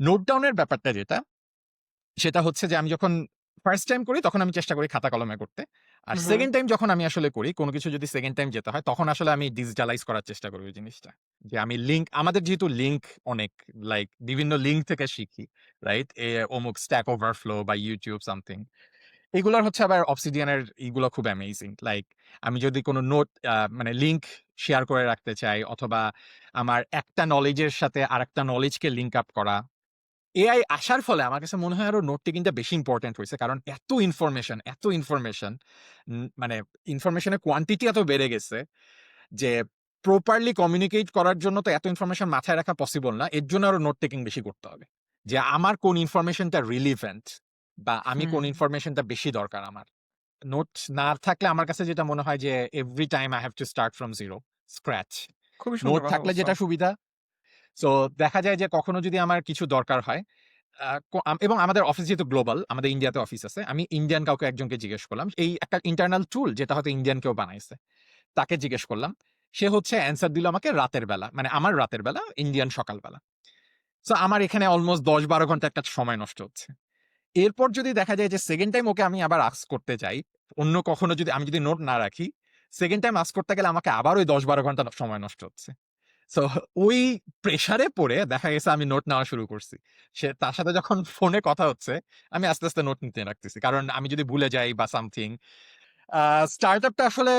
Note ডাউনের ব্যাপারটা যেটা, সেটা হচ্ছে যে আমি যখন ফার্স্ট টাইম করি তখন আমি চেষ্টা করি খাতা কলমে করতে। আর হুম, হুম। সেকেন্ড টাইম যখন আমি আসলে করি, কোন কিছু যদি সেকেন্ড টাইম যেতে হয় তখন আসলে আমি ডিজিটালাইজ করার চেষ্টা করি ওই জিনিসটা। যে আমি লিঙ্ক আমাদের যেহেতু লিঙ্ক অনেক লাইক বিভিন্ন লিঙ্ক থেকে শিখি, রাইট? অমুক Stack Overflow বা YouTube সামথিং। এগুলার হচ্ছে আবার Obsidian এর ইগুলো খুব অ্যামেজিং। লাইক আমি যদি কোন নোট মানে লিঙ্ক শেয়ার করে রাখতে চাই অথবা আমার একটা নলেজ এর সাথে আরেকটা নলেজ কে লিঙ্ক আপ করা। এআই আসার ফলে আমার কাছে মনে হয় আরো নোট টেকিংটা বেশি ইম্পোর্টেন্ট হইছে। কারণ এত ইনফরমেশন মানে ইনফরমেশনের কোয়ান্টিটি এত বেড়ে গেছে যে প্রপারলি কমিউনিকেট করার জন্য তো এত ইনফরমেশন মাথায় রাখা পসিবল না। এর জন্য আরো নোট টেকিং বেশি করতে হবে। যে আমার কোন ইনফরমেশনটা রিলিভেন্ট বা আমি কোন হুম, ইনফরমেশনটা বেশি দরকার আমার। নোট না থাকলে আমার কাছে যেটা মনে হয় যে every time I have to start from zero, scratch. খুবই নোট সুন্দর কথা থাকলে বলছো। যেটা সুবিধা, সো দেখা যায় যে কখনো যদি আমার কিছু দরকার হয় এবং আমাদের অফিস যেহেতু গ্লোবাল, আমাদের ইন্ডিয়াতে অফিস আছে। আমি ইন্ডিয়ান কাউকে একজনকে জিজ্ঞেস করলাম। এই একটা ইন্টারনাল টুল যেটা হয়তো ইন্ডিয়ান কেউ বানাইছে। তাকে জিজ্ঞেস করলাম। সে হচ্ছে অ্যান্সার দিল আমাকে রাতের বেলা। মানে আমার রাতের বেলা, ইন্ডিয়ান সকালবেলা। সো আমার এখানে অলমোস্ট ১০-১২ ঘন্টা একটা সময় নষ্ট হচ্ছে। এরপর যদি দেখা যায় যে সেকেন্ড টাইম ওকে আমি আবার আস্ক করতে যাই, অন্য কখনো যদি আমি যদি নোট না রাখি, সেকেন্ড টাইম আস্ক করতে গেলে আমাকে আবার ওই ১০-১২ ঘন্টা সময় নষ্ট হচ্ছে। সো ওই প্রেশারে পড়ে দেখা গেছে আমি নোট নেওয়া শুরু করছি। সে তার সাথে যখন ফোনে কথা হচ্ছে, আমি আস্তে, আস্তে নোট নিতে রাখতেছি। কারণ আমি যদি ভুলে যাই বা সামথিং। আ স্টার্টআপ টা আসলে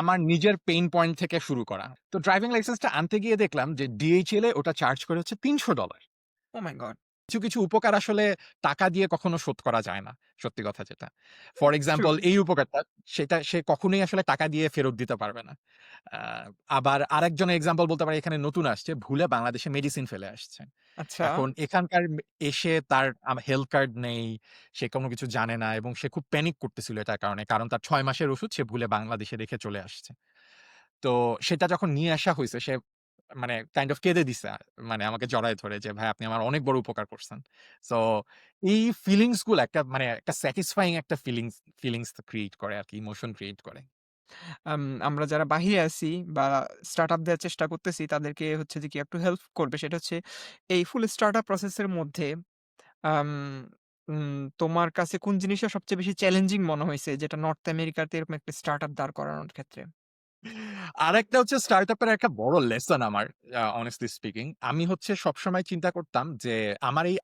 আমার নিজের পেইন পয়েন্ট থেকে শুরু করা। তো ড্রাইভিং লাইসেন্সটা আনতে গিয়ে দেখলাম যে DHL এ ওটা চার্জ করে হচ্ছে $৩০০। ওহ মাই গড! কিছু উপকার আসলে টাকা দিয়ে কখনো শোধ করা যায় না। সত্যি কথা যেটা। For true. এক্সাম্পল এই উপকারটা, সেটা সে কখনোই আসলে টাকা দিয়ে ফেরত দিতে পারবে না। আ আবার আরেকজনের এক্সাম্পল বলতে পারি, এখানে নতুন আসছে, ভুলে বাংলাদেশে মেডিসিন ফেলে আসছে। আচ্ছা। এখন এখানকার এসে তার হেলথ কার্ড নেই, সে কোনো কিছু জানে না এবং সে খুব প্যানিক করতেছিল এটার কারণে। কারণ তার ৬ মাসের ওষুধ সে ভুলে বাংলাদেশে রেখে চলে আসছে। তো সেটা যখন নিয়ে আসা হইছে সে মানে কাইন্ড অফ কেঁদে দিছে। মানে আমাকে জড়ায় ধরে যে, "ভাই আপনি আমার অনেক বড় উপকার করছেন।" সো এই ফিলিংস গুলা একটা মানে একটা স্যাটিসফাইং একটা ফিলিংস ক্রিয়েট করে আরকি, ইমোশন ক্রিয়েট করে। আমরা যারা বাহিরে আছি বা স্টার্টআপ দেওয়ার চেষ্টা করতেছি তাদেরকে হচ্ছে যে কি একটু হেল্প করবে সেটা হচ্ছে এই ফুল স্টার্টআপ প্রসেস এর মধ্যে আম তোমার কাছে কোন জিনিসটা সবচেয়ে বেশি চ্যালেঞ্জিং মনে হইছে যেটা নর্থ আমেরিকাতে এরকম একটা স্টার্টআপ দাঁড় করানোর ক্ষেত্রে? আরেকটা হচ্ছে স্টার্টআপ এর একটা বড় লেসন আমার, honestly স্পিকিং। আমি হচ্ছে সবসময় চিন্তা করতাম যে আমার এই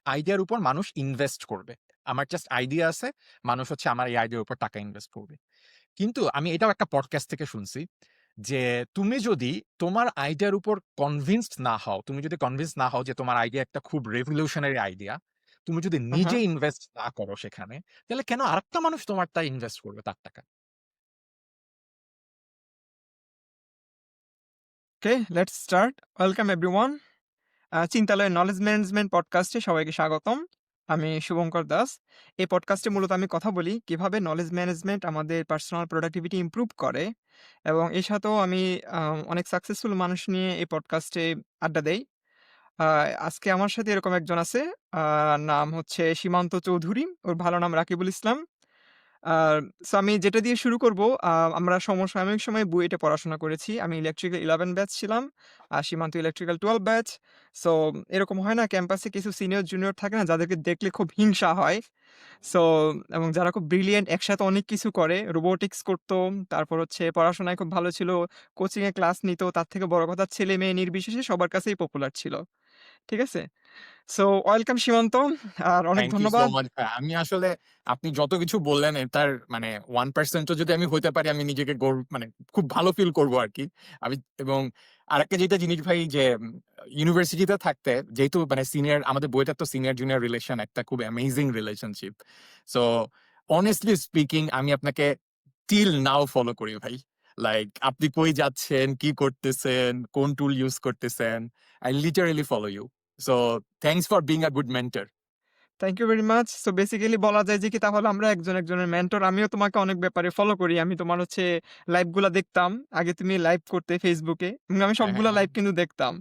আইডিয়ার উপর মানুষ ইনভেস্ট করবে। আমার জাস্ট আইডিয়া আছে, মানুষ হচ্ছে আমার এই আইডিয়ার উপর টাকা ইনভেস্ট করবে। কিন্তু আমি এটাও একটা পডকাস্ট থেকে শুনছি যে তুমি যদি তোমার আইডিয়ার উপর তুমি যদি কনভিন্সড না হও যে তোমার আইডিয়া একটা খুব রেভলিউশনারি আইডিয়া, তুমি যদি হু, হু। নিজে ইনভেস্ট না করো সেখানে, তাহলে কেন আরেকটা মানুষ তোমারটা ইনভেস্ট করবে তার টাকা? Okay, let's start. Welcome everyone. চিন্তালয়ের নলেজ ম্যানেজমেন্ট পডকাস্টে সবাইকে স্বাগতম। আমি শুভঙ্কর দাস। এই পডকাস্টে মূলত আমি কথা বলি কিভাবে নলেজ ম্যানেজমেন্ট আমাদের পার্সোনাল প্রোডাক্টিভিটি ইমপ্রুভ করে এবং এর সাথেও আমি অনেক সাকসেসফুল মানুষ নিয়ে এই পডকাস্টে আড্ডা দেই। আ আজকে আমার সাথে এরকম একজন আছে। আ নাম হচ্ছে সীমান্ত চৌধুরী। ওর ভালো নাম রাকিবুল ইসলাম। আর সো আমি যেটা দিয়ে শুরু করব, আমরা সমসাময়িক সময়ে বুয়েটে পড়াশোনা করেছি। আমি ইলেকট্রিক্যাল 11 ব্যাচ ছিলাম। আর সীমান্ত ইলেকট্রিক্যাল 12 ব্যাচ। সো এরকম হয় না ক্যাম্পাসে কিছু সিনিয়র জুনিয়র থাকে না যাদেরকে দেখলে খুব হিংসা হয়। সো এবং যারা খুব ব্রিলিয়ান্ট একসাথে অনেক কিছু করে। রোবোটিক্স করত। তারপর হচ্ছে পড়াশোনায় খুব ভালো ছিল। কোচিং এ ক্লাস নিত। তার থেকে বড় কথা ছেলে-মেয়ে নির্বিশেষে সবার কাছেই পপুলার ছিল। ঠিক আছে? সো ওয়েলকাম সীমান্ত। আর অনেক থ্যাংক ইউ সো ধন্যবাদ। মাচ ভাই। আমি আসলে আপনি যত কিছু বললেন এটার মানে 1% ও যদি আমি হইতে পারি আমি নিজেকে মানে খুব ভালো ফিল করব আরকি। আমি এবং আরেকটা যেটা জিনিস ভাই যে ইউনিভার্সিটিতে থাকতে যেহেতু মানে সিনিয়র আমাদের বইটা তো সিনিয়র জুনিয়র রিলেশন একটা খুব amazing relationship. So honestly speaking আমি আপনাকে টিল নাও ফলো করি ভাই। লাইক আপনি কই যাচ্ছেন, কি করতেছেন, কোন টুল ইউজ করতেছেন। I literally follow you. So thanks for being a good mentor. Thank you very much. So basically বলা যায় যে কি তাহলে আমরা একজন একজনের মেন্টর। আমিও তোমাকে অনেক ব্যাপারে ফলো করি। আমি তোমার হচ্ছে লাইভ গুলা দেখতাম। আগে তুমি লাইভ করতে Facebook এ এবং আমি হ্যাঁ, হ্যাঁ, সবগুলা হ্যাঁ। লাইভ কিন্তু দেখতাম।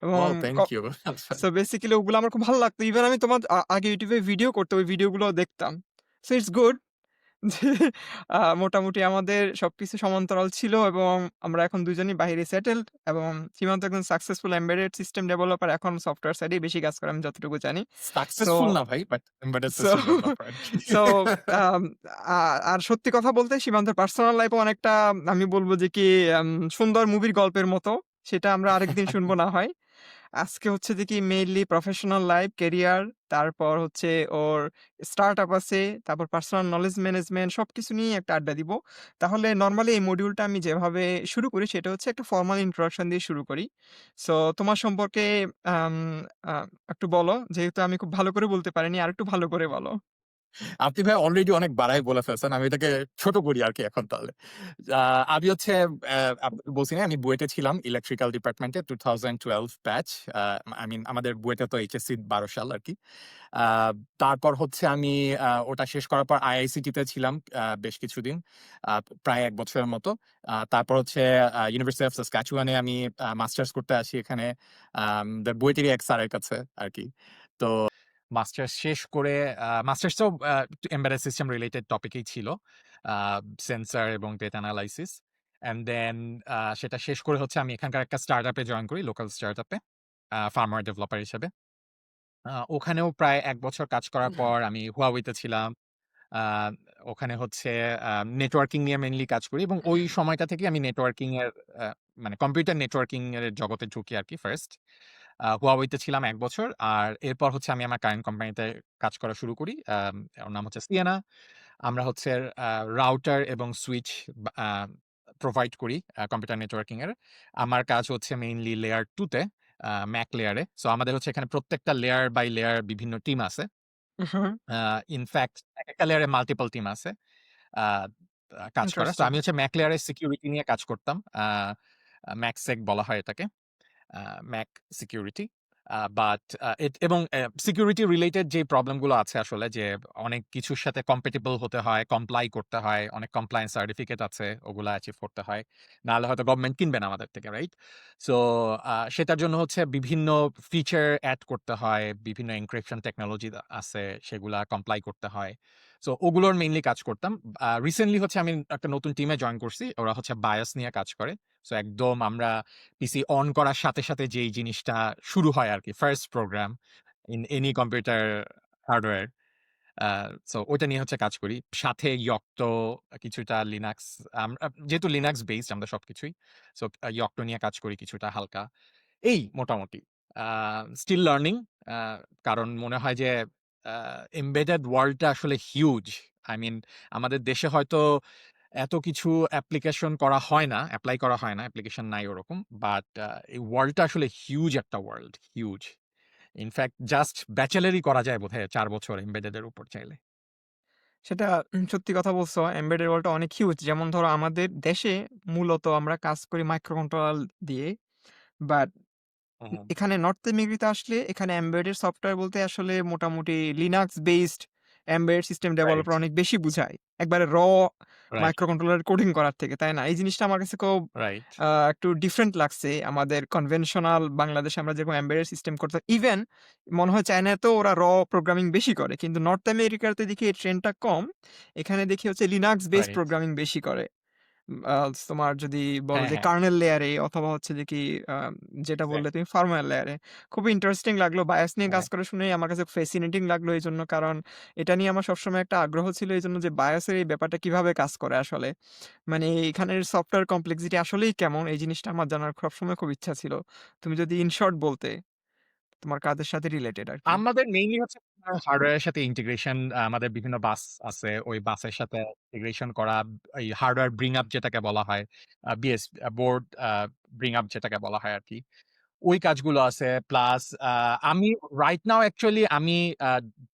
এবং ওয়াও থ্যাংক ইউ। আচ্ছা। সো বেসিক্যালি ওগুলো আমার খুব ভালো লাগতো। ইভেন আমি তোমার আগে YouTube এ ভিডিও করতে ওই ভিডিওগুলোও দেখতাম। So it's good. যে মোটামুটি আমাদের সবকিছু সমান্তরাল ছিল এবং আমরা এখন দুজনই বাহিরে সেটেলড এবং সীমান্ত একজন সাকসেসফুল এমবেডেড সিস্টেম ডেভেলপার এখন সফটওয়্যার সাইডেই বেশি কাজ করে আমি যতটুকু জানি। সো সাকসেসফুল না ভাই, but embedded so system developer আরকি। সো আম আ আর সত্যি কথা বলতে সীমান্তের পার্সোনাল লাইফ ও অনেকটা আমি বলব যে কি আম সুন্দর মুভির গল্পের মতো। সেটা আমরা আরেকদিন শুনবো না হয়। আজকে হচ্ছে যে কি মেইনলি প্রফেশনাল লাইফ, ক্যারিয়ার, তারপর হচ্ছে ওর স্টার্টআপ আছে, তারপর পার্সোনাল নলেজ ম্যানেজমেন্ট সবকিছু নিয়েই একটা আড্ডা দিব। তাহলে নরমালি এই মডিউলটা আমি যেভাবে শুরু করি সেটা হচ্ছে একটা ফর্মাল ইন্ট্রোডাকশন দিয়ে শুরু করি। সো তোমার সম্পর্কে আম আ একটু বলো। যেহেতু আমি খুব ভালো করে বলতে পারিনি, আরেকটু ভালো করে বলো। আপনি ভাই অলরেডি অনেক বাড়ায় বলে ফেলছেন। আমি এটাকে ছোট করি আরকি এখন তাহলে। আ আমি হচ্ছে বলছি না আমি বুয়েটে ছিলাম ইলেকট্রিক্যাল ডিপার্টমেন্টে 2012 ব্যাচ। আ আই মিন আমাদের বুয়েটে তো এইচএসসি ১২ সাল আরকি। আ তারপর হচ্ছে আমি ওটা শেষ করার পর আইআইসিটি তে ছিলাম বেশ কিছুদিন। আ প্রায় ১ বছরের মতো। তারপর হচ্ছে ইউনিভার্সিটি অফ সাসকাচুয়ান এ আমি মাস্টার্স করতে আসি এখানে বুয়েটেরই এক স্যারের কাছে আরকি। তো মাস্টার্স শেষ করে মাস্টার্সটাও এমবেডেড সিস্টেম রিলেটেড টপিকেই ছিল। আ সেন্সর এবং ডেটা অ্যানালাইসিস। অ্যান্ড দেন সেটা শেষ করে হচ্ছে আমি এখানকার একটা স্টার্টআপ এ জয়েন করি, local startup a farmer developer হিসেবে। ওখানেও প্রায় ১ বছর কাজ করার পর আমি Huawei তে ছিলাম। আ ওখানে হচ্ছে নেটওয়ার্কিং নিয়ে মেইনলি কাজ করি এবং ওই সময়টা থেকেই আমি নেটওয়ার্কিং এর আ মানে কম্পিউটার নেটওয়ার্কিং এর জগতে ঢুকি আরকি ফার্স্ট। Huawei তে ছিলাম ১ বছর। আর এরপর হচ্ছে আমি আমার কারেন্ট কোম্পানিতে কাজ করা শুরু করি। ওর নাম হচ্ছে Ciena। আমরা হচ্ছে আ রাউটার এবং সুইচ বা প্রোভাইড করি কম্পিউটার নেটওয়ার্কিং এর। আমার কাজ হচ্ছে মেইনলি লেয়ার 2 তে MAC লেয়ারে। সো আমাদের হচ্ছে এখানে প্রত্যেকটা লেয়ার বাই লেয়ার বিভিন্ন টিম আছে। হুম, আ ইনফেক্ট একেকটা লেয়ারে মাল্টিপল টিম আছে আ কাজ করা। So interesting. আমি হচ্ছে MAC লেয়ারের সিকিউরিটি নিয়ে কাজ করতাম। MACsec বলা হয় এটাকে। Mac security. বাট এবং সিকিউরিটি রিলেটেড যে প্রবলেম গুলো আছে আসলে যে অনেক কিছুর সাথে কম্প্যাটিবল হতে হয়, কমপ্লাই করতে হয়, অনেক কমপ্লায়েন্স সার্টিফিকেট আছে, ওগুলা অ্যাচিভ করতে হয়। নাহলে হয়তো গভর্নমেন্ট কিনবে না আমাদের থেকে, রাইট? সো সেটার জন্য হচ্ছে বিভিন্ন ফিচার এড করতে হয়, বিভিন্ন এনক্রিপশন টেকনোলজি আছে, সেগুলা কমপ্লাই করতে হয়। সো ওগুলোর মেইনলি কাজ করতাম। রিসেন্টলি হচ্ছে আমি একটা নতুন টিমে জয়েন করছি। ওরা হচ্ছে বায়োস নিয়ে কাজ করে। সো একদম আমরা পিসি অন করার সাথে, সাথে যেই জিনিসটা শুরু হয় আরকি first program in any computer hardware. Uh so ওইটা নিয়ে হচ্ছে কাজ করি। সাথে Yocto কিছুটা Linux যেহেতু Linux বেসড আমরা সবকিছুই। সো Yocto নিয়ে কাজ করি কিছুটা হালকা। এই মোটামুটি। আ স্টিল লার্নিং আ কারণ মনে হয় যে আ এমবেডেড ওয়ার্লডটা আসলে হিউজ। আই মিন আমাদের দেশে হয়তো এত কিছু অ্যাপ্লিকেশন করা হয় না, এপ্লাই করা হয় না। অ্যাপ্লিকেশন নাই ওরকম। বাট এই ওয়ার্লডটা আসলে হিউজ একটা ওয়ার্লড, হিউজ। ইনফেক্ট জাস্ট ব্যাচেলরই করা যায় বোধহয় ৪ বছর এমবেডেড এর উপর চাইলে। সেটা সত্যি কথা বলছো। এমবেডেড ওয়ার্ল্ডটা অনেক হিউজ। যেমন ধরো আমাদের দেশে মূলত আমরা কাজ করি মাইক্রো কন্ট্রোলার দিয়ে। বাট হুম, হুম। এখানে নর্থ আমেরিকাতে আসলে এখানে এমবেডেড সফটওয়্যার বলতে আসলে মোটামুটি Linux based embedded system right, developer অনেক বেশি বুঝায়। একবারে রাইট, মাইক্রো কন্ট্রোলার কোডিং করার থেকে, তাই না? এই জিনিসটা আমার কাছে খুব রাইট, একটু ডিফারেন্ট লাগছে। আমাদের কনভেনশনাল বাংলাদেশে আমরা যেরকম এমবেডেড সিস্টেম করতাম, ইভেন মনে হয় চায়নাতেও ওরা প্রোগ্রামিং বেশি করে। কিন্তু নর্থ আমেরিকাতে দেখি এই ট্রেন্ডটা কম। এখানে দেখি হচ্ছে লিনাক্স বেসড রাইট। প্রোগ্রামিং বেশি করে। আ তোমার যদি বলো হ্যাঁ, যে হ্যাঁ, কার্নেল লেয়ারে অথবা হচ্ছে যে কি আ যেটা বললে এক্সাক্টলি। তুমি ফার্মওয়্যার লেয়ারে। খুবই ইন্টারেস্টিং লাগলো। বায়োস নিয়ে কাজ হ্যাঁ। করে শুনেই আমার কাছে ফ্যাসিনেটিং লাগলো এইজন্য। কারণ এটা নিয়ে আমার সবসময় একটা আগ্রহ ছিল এইজন্য যে বায়োসের এই ব্যাপারটা কিভাবে কাজ করে আসলে। মানে এখানের সফটওয়্যার কমপ্লেক্সিটি আসলেই কেমন এই জিনিসটা আমার জানার সবসময় খুব ইচ্ছা ছিল। তুমি যদি ইন শর্ট বলতে তোমার কাজের সাথে রিলেটেড আরকি। আমাদের মেইনলি হচ্ছে হার্ডওয়্যার এর সাথে ইন্টিগ্রেশন আমাদের বিভিন্ন বাস আছে। ওই বাসের সাথে ইন্টিগ্রেশন করা, এই হার্ডওয়্যার ব্রিং আপ যেটাকে বলা হয়, বিএস বোর্ড ব্রিং আপ যেটাকে বলা হয় আরকি। ওই কাজগুলো আছে। প্লাস আমি রাইট নাও অ্যাকচুয়ালি আমি আ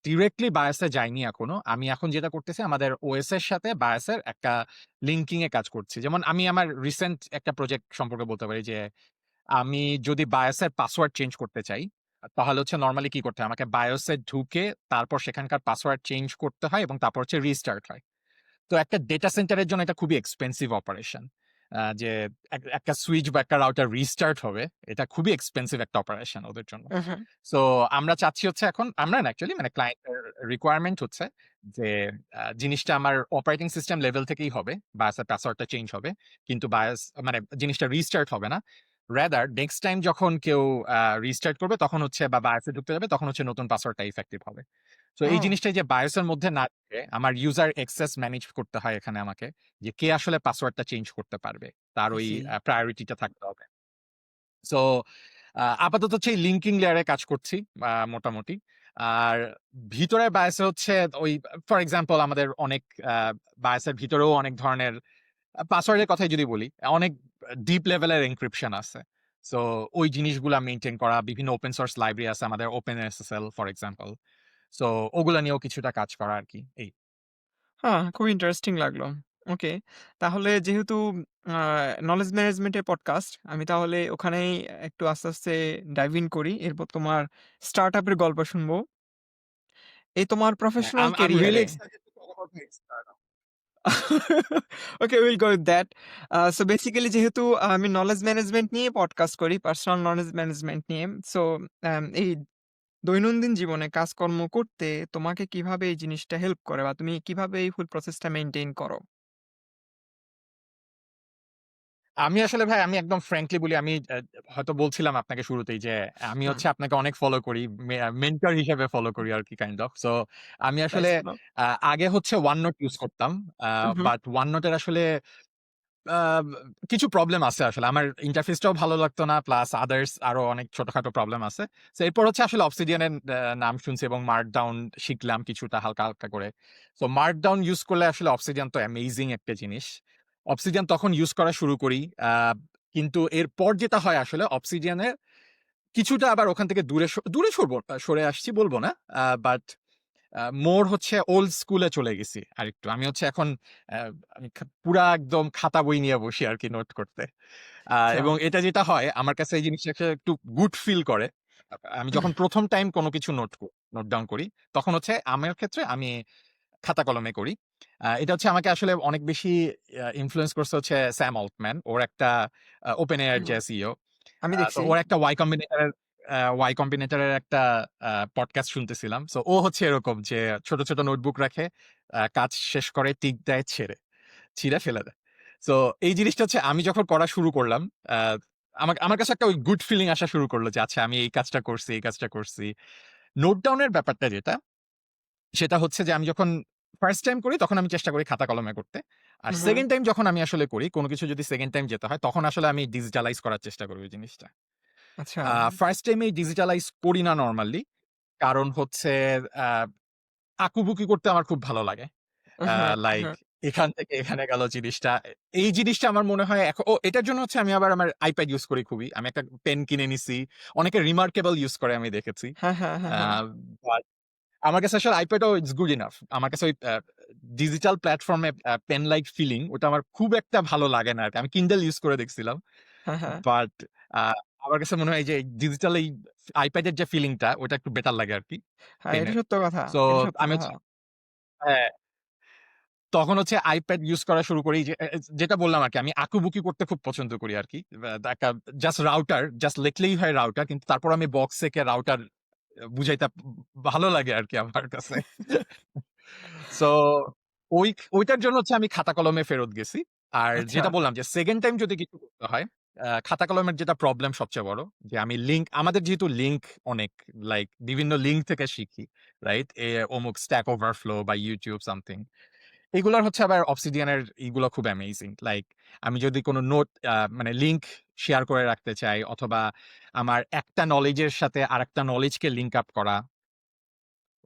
ডিরেক্টলি বায়াস এ যাইনি এখনো। আমি এখন যেটা করতেছি আমাদের ওএস এর সাথে বায়াস এর একটা লিঙ্কিং এ কাজ করছি। যেমন আমি আমার রিসেন্ট একটা প্রজেক্ট সম্পর্কে বলতে পারি যে আমি যদি BIOS এর পাসওয়ার্ড চেঞ্জ করতে চাই, তাহলে হচ্ছে নরমালি কি করতে হয়? আমাকে BIOS এ ঢুকে তারপর সেখানকার পাসওয়ার্ড চেঞ্জ করতে হয় এবং তারপর হচ্ছে রিস্টার্ট হয়। তো একটা ডেটা সেন্টারের জন্য এটা খুবই এক্সপেনসিভ অপারেশন। যে একটা সুইচ বা একটা রাউটার রিস্টার্ট হবে, এটা খুবই এক্সপেনসিভ একটা অপারেশন ওদের জন্য। হুম। সো আমরা চাচ্ছি হচ্ছে এখন আমরা না অ্যাকচুয়ালি মানে ক্লায়েন্টের রিকোয়ারমেন্ট হচ্ছে যে জিনিসটা আমার অপারেটিং সিস্টেম লেভেল থেকেই হবে। বায়াসের পাসওয়ার্ডটা চেঞ্জ হবে। কিন্তু বায়াস মানে জিনিসটা রিস্টার্ট হবে না। রাদার নেক্সট টাইম যখন কেউ রিস্টার্ট করবে তখন হচ্ছে বা বায়াসে ঢুকতে যাবে তখন হচ্ছে নতুন পাসওয়ার্ডটা ইফেক্টিভ হবে। সো এই ও জিনিসটাই যে বায়োস এর মধ্যে না থেকে আমার ইউজার অ্যাক্সেস ম্যানেজ করতে হয় এখানে আমাকে। যে কে আসলে পাসওয়ার্ডটা চেঞ্জ করতে পারবে। তার আই ওই সি। প্রায়োরিটিটা থাকতে হবে। সো আপাতত হচ্ছে এই লিঙ্কিং লেয়ারে কাজ করছি মোটামুটি। আর ভিতরে বায়াসে হচ্ছে ওই ফর এক্সাম্পল আমাদের অনেক আ বায়াসের ভিতরেও অনেক ধরনের পাসওয়ার্ডের কথাই যদি বলি, অনেক ডিপ লেভেলের এনক্রিপশন আছে। সো ওই জিনিসগুলা মেইনটেইন করা, বিভিন্ন ওপেন সোর্স লাইব্রেরি আছে আমাদের OpenSSL ফর এক্সাম্পল। সো ওগুলা নিয়েও কিছুটা কাজ করা আরকি। এই। হ্যাঁ, খুবই ইন্টারেস্টিং লাগলো। ওকে। তাহলে যেহেতু আ নলেজ ম্যানেজমেন্ট এর পডকাস্ট, আমি তাহলে ওখানেই একটু আস্তে, আস্তে ডাইভ ইন করি। এরপর তোমার স্টার্টআপ এর গল্প শুনবো। এই তোমার হ্যাঁ, প্রফেশনাল I'm really ক্যারিয়ারে excited to talk about my startup. Okay, will go with that. So basically যেহেতু আমি নলেজ ম্যানেজমেন্ট নিয়ে পডকাস্ট করি, পার্সোনাল নলেজ ম্যানেজমেন্ট নিয়ে। সো এই দৈনন্দিন জীবনে কাজকর্ম করতে তোমাকে কিভাবে এই জিনিসটা হেল্প করে বা তুমি কিভাবে এই ফুল প্রসেসটা মেইনটেইন করো? আমি আসলে ভাই আমি একদম ফ্র্যাঙ্কলি বলি আমি হয়তো বলছিলাম আপনাকে শুরুতেই যে আমি হুম, হচ্ছে আপনাকে অনেক ফলো করি। মেন্টর হিসেবে ফলো করি আরকি কাইন্ড অফ। সো আমি আসলে নাইস তো। আ আগে হচ্ছে OneNote ইউজ করতাম। আ উহু, বাট OneNote এর আসলে আ কিছু প্রবলেম আছে আসলে। আমার ইন্টারফেসটাও ভালো লাগতো না। প্লাস আদারস আরো অনেক ছোটখাটো প্রবলেম আছে। সো এরপর হচ্ছে আসলে Obsidian এর নাম শুনছি এবং Markdown শিখলাম কিছুটা হালকা, হালকা করে। সো Markdown ইউজ করলে আসলে Obsidian তো অ্যামেজিং একটা জিনিস। Obsidian তখন ইউজ করা শুরু করি। আ কিন্তু এরপর যেটা হয় আসলে Obsidian এর কিছুটা আবার ওখান থেকে দূরে সরে আসছি বলব না। বাট মোর হচ্ছে ওল্ড স্কুলে চলে গেছি আরেকটু। আমি হচ্ছে এখন আ আমি পুরা একদম খাতা বই নিয়ে বসি আরকি নোট করতে। আচ্ছা। এবং এটা যেটা হয় আমার কাছে এই জিনিসটা একটু গুড ফিল করে। আমি যখন ১ম টাইম কোন কিছু নোট ডাউন করি, তখন হচ্ছে আমার ক্ষেত্রে আমি খাতা কলমে করি। এটা হচ্ছে আমাকে আসলে অনেক বেশি ইনফ্লুয়েন্স করছে হচ্ছে স্যাম অল্টম্যান। ওর একটা OpenAI এর হুম, যে সিইও। আমি তো দেখছি। ওর একটা Y Combinator এর একটা পডকাস্ট শুনতেছিলাম। সো ও হচ্ছে এরকম যে ছোট, ছোট নোটবুক রাখে, কাজ শেষ করে টিক দেয়, ছিঁড়ে ফেলে দেয়। সো এই জিনিসটা হচ্ছে আমি যখন করা শুরু করলাম, আ আমার কাছে একটা ওই গুড ফিলিং আসা শুরু করল যে আচ্ছা আমি এই কাজটা করছি, এই কাজটা করছি। নোট ডাউন এর ব্যাপারটা যেটা, সেটা হচ্ছে যে আমি যখন ফার্স্ট টাইম করি তখন আমি চেষ্টা করি খাতা কলমে করতে। আর উহু, সেকেন্ড টাইম যখন আমি আসলে করি, কোন কিছু যদি সেকেন্ড টাইম যেতে হয় তখন আসলে আমি ডিজিটালাইজ করার চেষ্টা করি ওই জিনিসটা। আচ্ছা। ফার্স্ট টাইম এই ডিজিটালাইজ করি না নরমালি। কারণ হচ্ছে আ আঁকুবুকি করতে আমার খুব ভালো লাগে। আ উহু, লাইক উহু। এখান থেকে এখানে গেল জিনিসটা। এই জিনিসটা আমার মনে হয় এটার জন্য হচ্ছে আমি আবার আমার iPad ইউজ করি খুবই। আমি একটা পেন কিনে নিছি। অনেকে Remarkable ইউজ করে আমি দেখেছি। হ্যাঁ, হ্যাঁ, হ্যাঁ, আ হ্যাঁ। বাট আমার কাছে আসলে iPad ও ইটস গুড ইনাফ। আমার কাছে ওই ডিজিটাল প্ল্যাটফর্ম এ পেন লাইক ফিলিং ওটা আমার খুব একটা ভালো লাগে না আরকি। আমি Kindle ইউজ করে দেখছিলাম। হ্যাঁ, হ্যাঁ। বাট আ আমার কাছে মনে হয় যে ডিজিটাল এই iPad এর যে ফিলিংটা ওটা একটু বেটার লাগে আরকি হ্যাঁ, এটা পেনের। সত্য কথা। সো এটা সত্য আমি কথা। হচ্ছে হ্যাঁ। তখন হচ্ছে iPad ইউজ করা শুরু করি যে যেটা বললাম আরকি আমি আঁকুবুকি করতে খুব পছন্দ করি আরকি। একটা জাস্ট লিখলেই হয় রাউটার কিন্তু তারপর আমি বক্স থেকে রাউটার বুঝাইতে ভালো লাগে আরকি আমার কাছে। সো ওই ওইটার জন্য হচ্ছে আমি খাতা কলমে ফেরত গেছি। আর আচ্ছা। যেটা বললাম যে সেকেন্ড টাইম যদি কিছু করতে হয়, খাতা কলমের যেটা প্রবলেম সবচেয়ে বড় যে আমি আমাদের যেহেতু লিঙ্ক অনেক লাইক বিভিন্ন লিঙ্ক থেকে শিখি, রাইট? অমুক Stack Overflow বা YouTube সামথিং। এগুলার হচ্ছে আবার Obsidian এর ইগুলা খুব অ্যামেজিং। লাইক আমি যদি কোন নোট মানে লিঙ্ক শেয়ার করে রাখতে চাই অথবা আমার একটা নলেজ এর সাথে আরেকটা নলেজ কে লিঙ্ক আপ করা,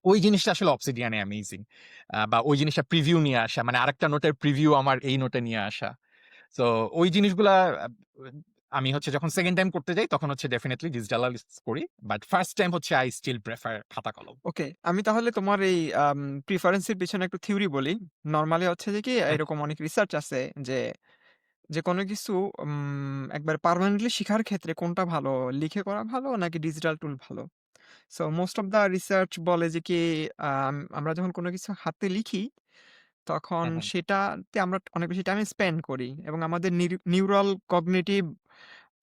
ওই জিনিসটা আসলে Obsidian এ অ্যামেজিং। বা ওই জিনিসটা প্রিভিউ নিয়ে আসা। মানে আরেকটা নোটের প্রিভিউ আমার এই নোটে নিয়ে আসা। সো ওই জিনিসগুলা আ আমি হচ্ছে যখন সেকেন্ড টাইম করতে যাই তখন হচ্ছে ডেফিনিটলি ডিজিটালাইজ করি। বাট ফার্স্ট টাইম হচ্ছে I still prefer খাতা কলম। ওকে। আমি তাহলে তোমার এই প্রিফারেন্স এর পেছনে একটু থিওরি বলি। নরমালি হচ্ছে যে কি হুম, এরকম অনেক রিসার্চ আছে যে, যেকোনো কিছু একবার পার্মানেন্টলি শিখার ক্ষেত্রে কোনটা ভালো? লিখে করা ভালো নাকি ডিজিটাল টুল ভালো? So most of the research বলে যে কি আমরা যখন কোন কিছু হাতে লিখি তখন হুম, হুম। সেটাতে আমরা অনেক বেশি টাইম স্পেন্ড করি এবং আমাদের নিউরাল কগনিটিভ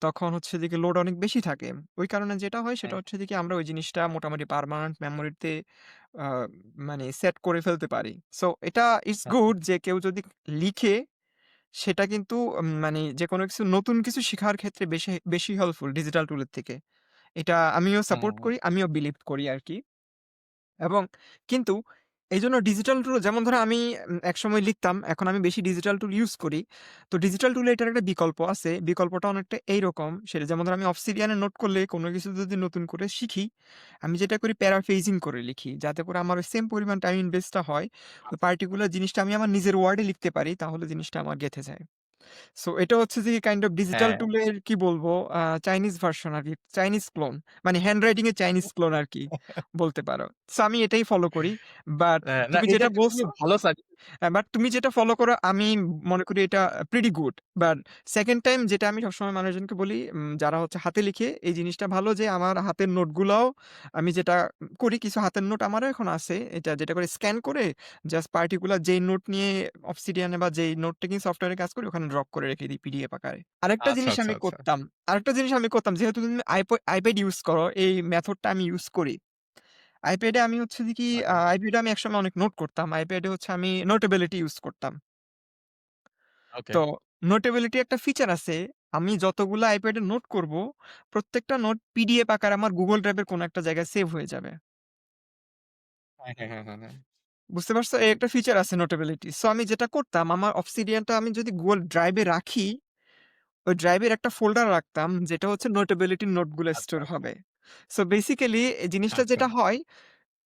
তখন হচ্ছে যে গিয়ে লোড অনেক বেশি থাকে। ওই কারণে যেটা হয় সেটা হুম, হচ্ছে যে কি আমরা ওই জিনিসটা মোটামুটি পার্মানেন্ট মেমোরিতে আ মানে সেট করে ফেলতে পারি। সো এটা ইটস হুম, হুম। গুড যে কেউ যদি লিখে সেটা কিন্তু মানে যেকোনো কিছু নতুন কিছু শিখার ক্ষেত্রে বেশি হেল্পফুল ডিজিটাল টুলের থেকে। এটা আমিও হুম, সাপোর্ট হুম। করি, আমিও বিলিভ করি আরকি। এবং কিন্তু এইজন্য ডিজিটাল টুল যেমন ধরো আমি একসময় লিখতাম, এখন আমি বেশি ডিজিটাল টুল ইউজ করি। তো ডিজিটাল টুলে এটার একটা বিকল্প আছে। বিকল্পটা অনেকটা এইরকম, সেটা যেমন ধরো আমি Obsidian এ নোট করলে কোনো কিছু যদি নতুন করে শিখি, আমি যেটা করি প্যারাফ্রেজিং করে লিখি। যাতে করে আমার ওই সেম পরিমাণ টাইম ইনভেস্টটা হয়। ওই আচ্ছা, আচ্ছা। পার্টিকুলার জিনিসটা আমি আমার নিজের ওয়ার্ডে লিখতে পারি, তাহলে জিনিসটা আমার গেঁথে যায়। সো এটা হচ্ছে যে কাইন্ড অফ ডিজিটাল হ্যাঁ। টুলের কি বলবো চাইনিজ ভার্সন আরকি। Chinese clone. মানে হ্যান্ডরাইটিং এর চাইনিজ ক্লোন আরকি বলতে পারো। সো আমি এটাই ফলো করি। বাট না তুমি এটা যেটা একটা খুবই বলছো ভালো বাট তুমি যেটা ফলো করো আমি মনে করি এটা pretty good. But 2nd time যেটা আমি সবসময় মানুষজনকে বলি যারা হচ্ছে হাতে লিখে এই জিনিসটা ভালো যে আমার হাতের নোটগুলাও আমি যেটা করি কিছু হাতের নোট আমারও এখন আছে। এটা যেটা করে স্ক্যান করে জাস্ট পার্টিকুলার যেই নোট নিয়ে Obsidian এ বা যেই নোট টেকিং সফটওয়্যারে কাজ করি ওখানে ড্রপ করে রেখে দিই পিডিএফ আকারে। আরেকটা আচ্ছা, জিনিস আচ্ছা, আমি আচ্ছা। করতাম যেহেতু তুমি আইপ্যাড ইউজ করো এই মেথডটা আমি ইউজ করি। আইপ্যাডে আমি হচ্ছে যে কি ওকে, আইপ্যাডে আমি একসময় অনেক নোট করতাম। আইপ্যাডে হচ্ছে আমি নোটেবিলিটি ইউজ করতাম। ওকে। তো নোটেবিলিটি একটা ফিচার আছে। আমি যতগুলা আইপ্যাডে নোট করব, প্রত্যেকটা নোট পিডিএফ আকারে আমার Google ড্রাইভের কোনো একটা জায়গায় সেভ হয়ে যাবে। হ্যাঁ, হ্যাঁ, হ্যাঁ, হ্যাঁ, হ্যাঁ। বুঝতে পারছো? এই একটা ফিচার আছে নোটেবিলিটি। সো আমি যেটা করতাম আমার Obsidian টা আমি যদি Google ড্রাইভে রাখি, ওই ড্রাইভের একটা ফোল্ডার রাখতাম যেটা হচ্ছে নোটেবিলিটি নোটগুলো আচ্ছা, স্টোর হবে। সো বেসিক্যালি এই জিনিসটা আচ্ছা। যেটা হয়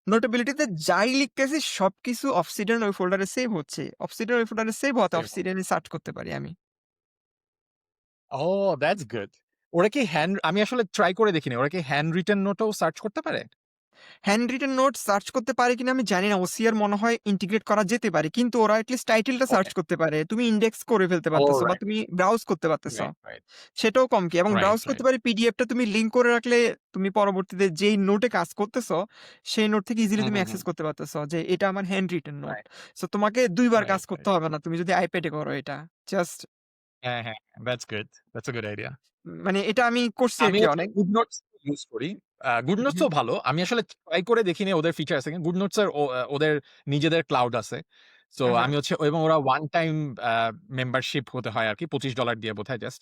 নোটেবিলিটিতে যাই লিখতেছি সবকিছু Obsidian ওই ফোল্ডারে সেভ হচ্ছে। Obsidian ওই ফোল্ডারে সেভ হওয়াতে সেভ Obsidian এ সার্চ করতে পারি আমি। ও দ্যাটস গুড। ওরা কি আমি আসলে ট্রাই করে দেখিনি। ওরা কি হ্যান্ড রিটেন নোটও সার্চ করতে পারে? হ্যান্ড রিটেন নোটস সার্চ করতে পারে কিনা আমি জানি না। ওসিআর মনে হয় ইন্টিগ্রেট করা যেতে পারে। কিন্তু ওরা এটলিস্ট টাইটেলটা সার্চ ওকে। করতে পারে। তুমি ইনডেক্স করে ফেলতে ও পারতেছো বা রাইট, তুমি ব্রাউজ করতে পারতেছো। রাইট, রাইট, সেটাও কম কি এবং রাইট, ব্রাউজ করতে রাইট, পারি পিডিএফটা তুমি লিংক করে রাখলে তুমি পরবর্তীতে যেই নোটে কাজ করতেছো, সেই নোট থেকে ইজিলি হুম, তুমি হুম, হুম। অ্যাক্সেস করতে পারতেছো যে এটা আমার hand written note. Right, so তোমাকে ২ বার কাজ রাইট, করতে রাইট। হবে না। তুমি যদি আইপ্যাডে করো এটা। জাস্ট হ্যাঁ, হ্যাঁ, that's good. That's a good idea. মানে এটা আমি করছি আমি আরকি হচ্ছে অনেক। গুড নোটস ইউজ করি। গুড হুম, নোটস ও ভালো। আমি আসলে ট্রাই করে দেখিনি ওদের ফিচার আছে কিনা। গুড নোটস এর ওদের নিজেদের ক্লাউড আছে। সো হ্যাঁ, আমি হচ্ছে এবং ওরা ওয়ান টাইম আ মেম্বারশিপ হতে হয় আরকি $25 দিয়ে বোধহয় জাস্ট।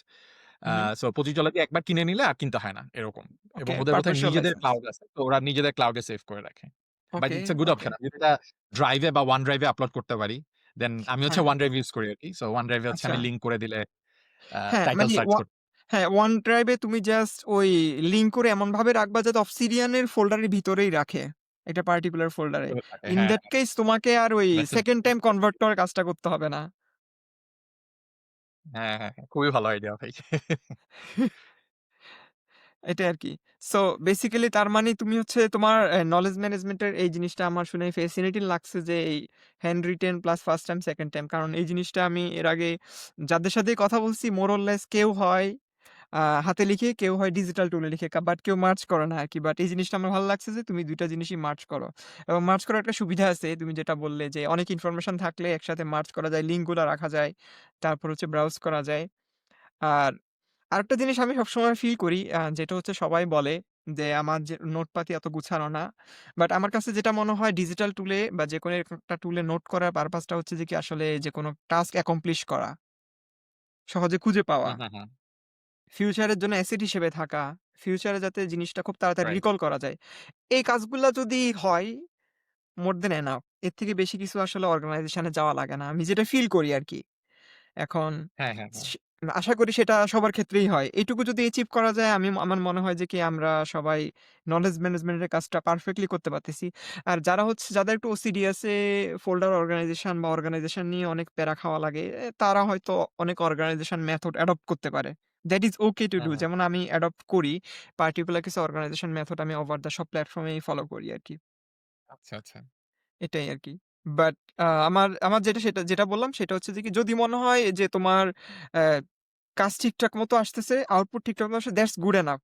হুম, সো $25 দিয়ে একবার কিনে নিলে আর কিনতে হয় না এরকম। এবং ওকে ওদের বোধহয় পারপেচুয়াল নিজেদের লাইসেন্স। ক্লাউড আছে। তো ওরা নিজেদের ক্লাউডে সেভ করে রাখে। But okay, it's a good okay. Option. আমি যদি এটা ড্রাইভে বা OneDrive এ আপলোড করতে পারি, দেন আমি হচ্ছে হ্যাঁ, OneDrive ইউজ করি আরকি। সো OneDrive এ হচ্ছে আচ্ছা। আমি লিংক করে দিলে হ্যাঁ, টাইটেল মানে সার্চ করতে হ্যাঁ, OneDrive এ তুমি জাস্ট ওই লিঙ্ক করে এমনভাবে রাখবা যাতে Obsidian এর ফোল্ডারের ভিতরেই রাখে। একটা পার্টিকুলার ফোল্ডারে। থাকে। ইন হ্যাঁ, দ্যাট কেস তোমাকে আর ওই that's a 2nd time convert করার কাজটা করতে হবে না। হ্যাঁ, হ্যাঁ, হ্যাঁ। খুবই ভালো আইডিয়া ভাই। এটাই আরকি। সো বেসিক্যালি তার মানে তুমি হচ্ছে তোমার নলেজ ম্যানেজমেন্ট এর এই জিনিসটা আমার শুনে ফ্যাসিনেটিং লাগছে যে এই hand written plus first time, second time. কারণ এই জিনিসটা আমি এর আগে যাদের সাথেই কথা বলছি মোর অর লেস কেউ হয় হাতে লিখে, কেউ হয় ডিজিটাল টুলে লিখে। বাট কেউ মার্জ করে না আরকি। বাট এই জিনিসটা আমার ভালো লাগছে যে তুমি ২ টা জিনিসই মার্জ করো। এবং মার্জ করার একটা সুবিধা আছে। তুমি যেটা বললে যে অনেক ইনফরমেশন থাকলে একসাথে মার্জ করা যায়, লিঙ্ক গুলা রাখা যায়। তারপর হচ্ছে ব্রাউজ করা যায়। আর আরেকটা জিনিস আমি সবসময় ফিল করি যেটা হচ্ছে সবাই বলে যে আমার যে নোটপাতি এত গুছানো না। বাট আমার কাছে যেটা মনে হয় ডিজিটাল টুলে বা যেকোনো এরকম একটা টুলে নোট করার পারপাসটা হচ্ছে যে কি আসলে যেকোনো টাস্ক অ্যাকমপ্লিশ করা, সহজে খুঁজে পাওয়া। হুম, হুম, হুম। ফিউচারের জন্য অ্যাসেট হিসেবে থাকা, ফিউচারে যাতে জিনিসটা খুব তাড়াতাড়ি রাইট। রিকল করা যায়। এই কাজগুলা যদি হয় মোর দ্যান এনাফ। এর থেকে বেশি কিছু আসলে অর্গানাইজেশন এ যাওয়া লাগে না। আমি যেটা ফিল করি আরকি। এখন হ্যাঁ, হ্যাঁ, হ্যাঁ। সে আশা করি সেটা সবার ক্ষেত্রেই হয়। এটুকু যদি অ্যাচিভ করা যায় আমার মনে হয় যে কি আমরা সবাই নলেজ ম্যানেজমেন্ট এর কাজটা পারফেক্টলি করতে পারতেছি। আর যারা হচ্ছে যাদের একটু ওসিডি আছে ফোল্ডার অর্গানাইজেশন বা অর্গানাইজেশন নিয়ে অনেক প্যারা খাওয়া লাগে, তারা হয়তো অনেক অর্গানাইজেশন মেথড অ্যাডপ্ট করতে পারে। That is okay to hmm, do. Hmm. যেমন আমি অ্যাডপ্ট করি। পার্টিকুলার কিছু অর্গানাইজেশন মেথড আমি ওভার দ্যা সব প্ল্যাটফর্মেই ফলো করি আরকি। আচ্ছা, আচ্ছা। এটাই আরকি। বাট আমার আমার যেটা বললাম সেটা হচ্ছে যে কি যদি মনে হয় যে তোমার অ্যা কাজ ঠিকঠাক মতো আসতেছে, আউটপুট ঠিকঠাক মতো আসছে, দ্যাটস গুড এনাফ।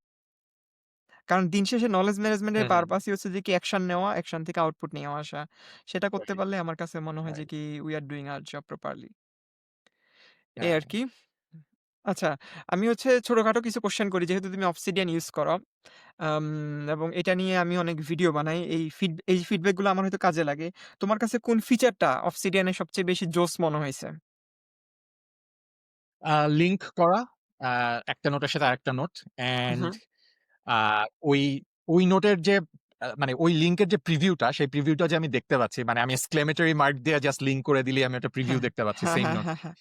কারণ দিন শেষে নলেজ ম্যানেজমেন্টের হুম, হুম। পারপাসই হচ্ছে যে কি অ্যাকশন নেওয়া, অ্যাকশন থেকে আউটপুট নিয়ে আসা। সেটা করতে রাইট, পারলে আমার কাছে মনে হয় যে রাইট। কি we are doing hour job properly. এই হ্যাঁ। আরকি। আচ্ছা, আমি হচ্ছে ছোটখাটো কিছু কোয়েশ্চেন করি যেহেতু তুমি অবসিডিয়ান ইউজ করো। আম এবং এটা নিয়ে আমি অনেক ভিডিও বানাই। এই ফিডব্যাক গুলো আমার হয়তো কাজে লাগে। তোমার কাছে কোন ফিচারটা অবসিডিয়ান এর সবচেয়ে বেশি জোস মনে হইছে? আ লিঙ্ক করা আ একটা নোটের সাথে আরেকটা নোট উহু, অ্যান্ড আ ওই, ওই নোটের যে মানে ওই লিঙ্কের যে প্রিভিউটা, সেই প্রিভিউটা যে আমি দেখতে পাচ্ছি, মানে আমি এক্সক্লেমেটরি মার্ক দিয়ে জাস্ট লিঙ্ক করে দিলেই আমি একটা প্রিভিউ হ্যাঁ, দেখতে পাচ্ছি হ্যাঁ, সেইম হ্যাঁ, নোটে। হ্যাঁ, হ্যাঁ।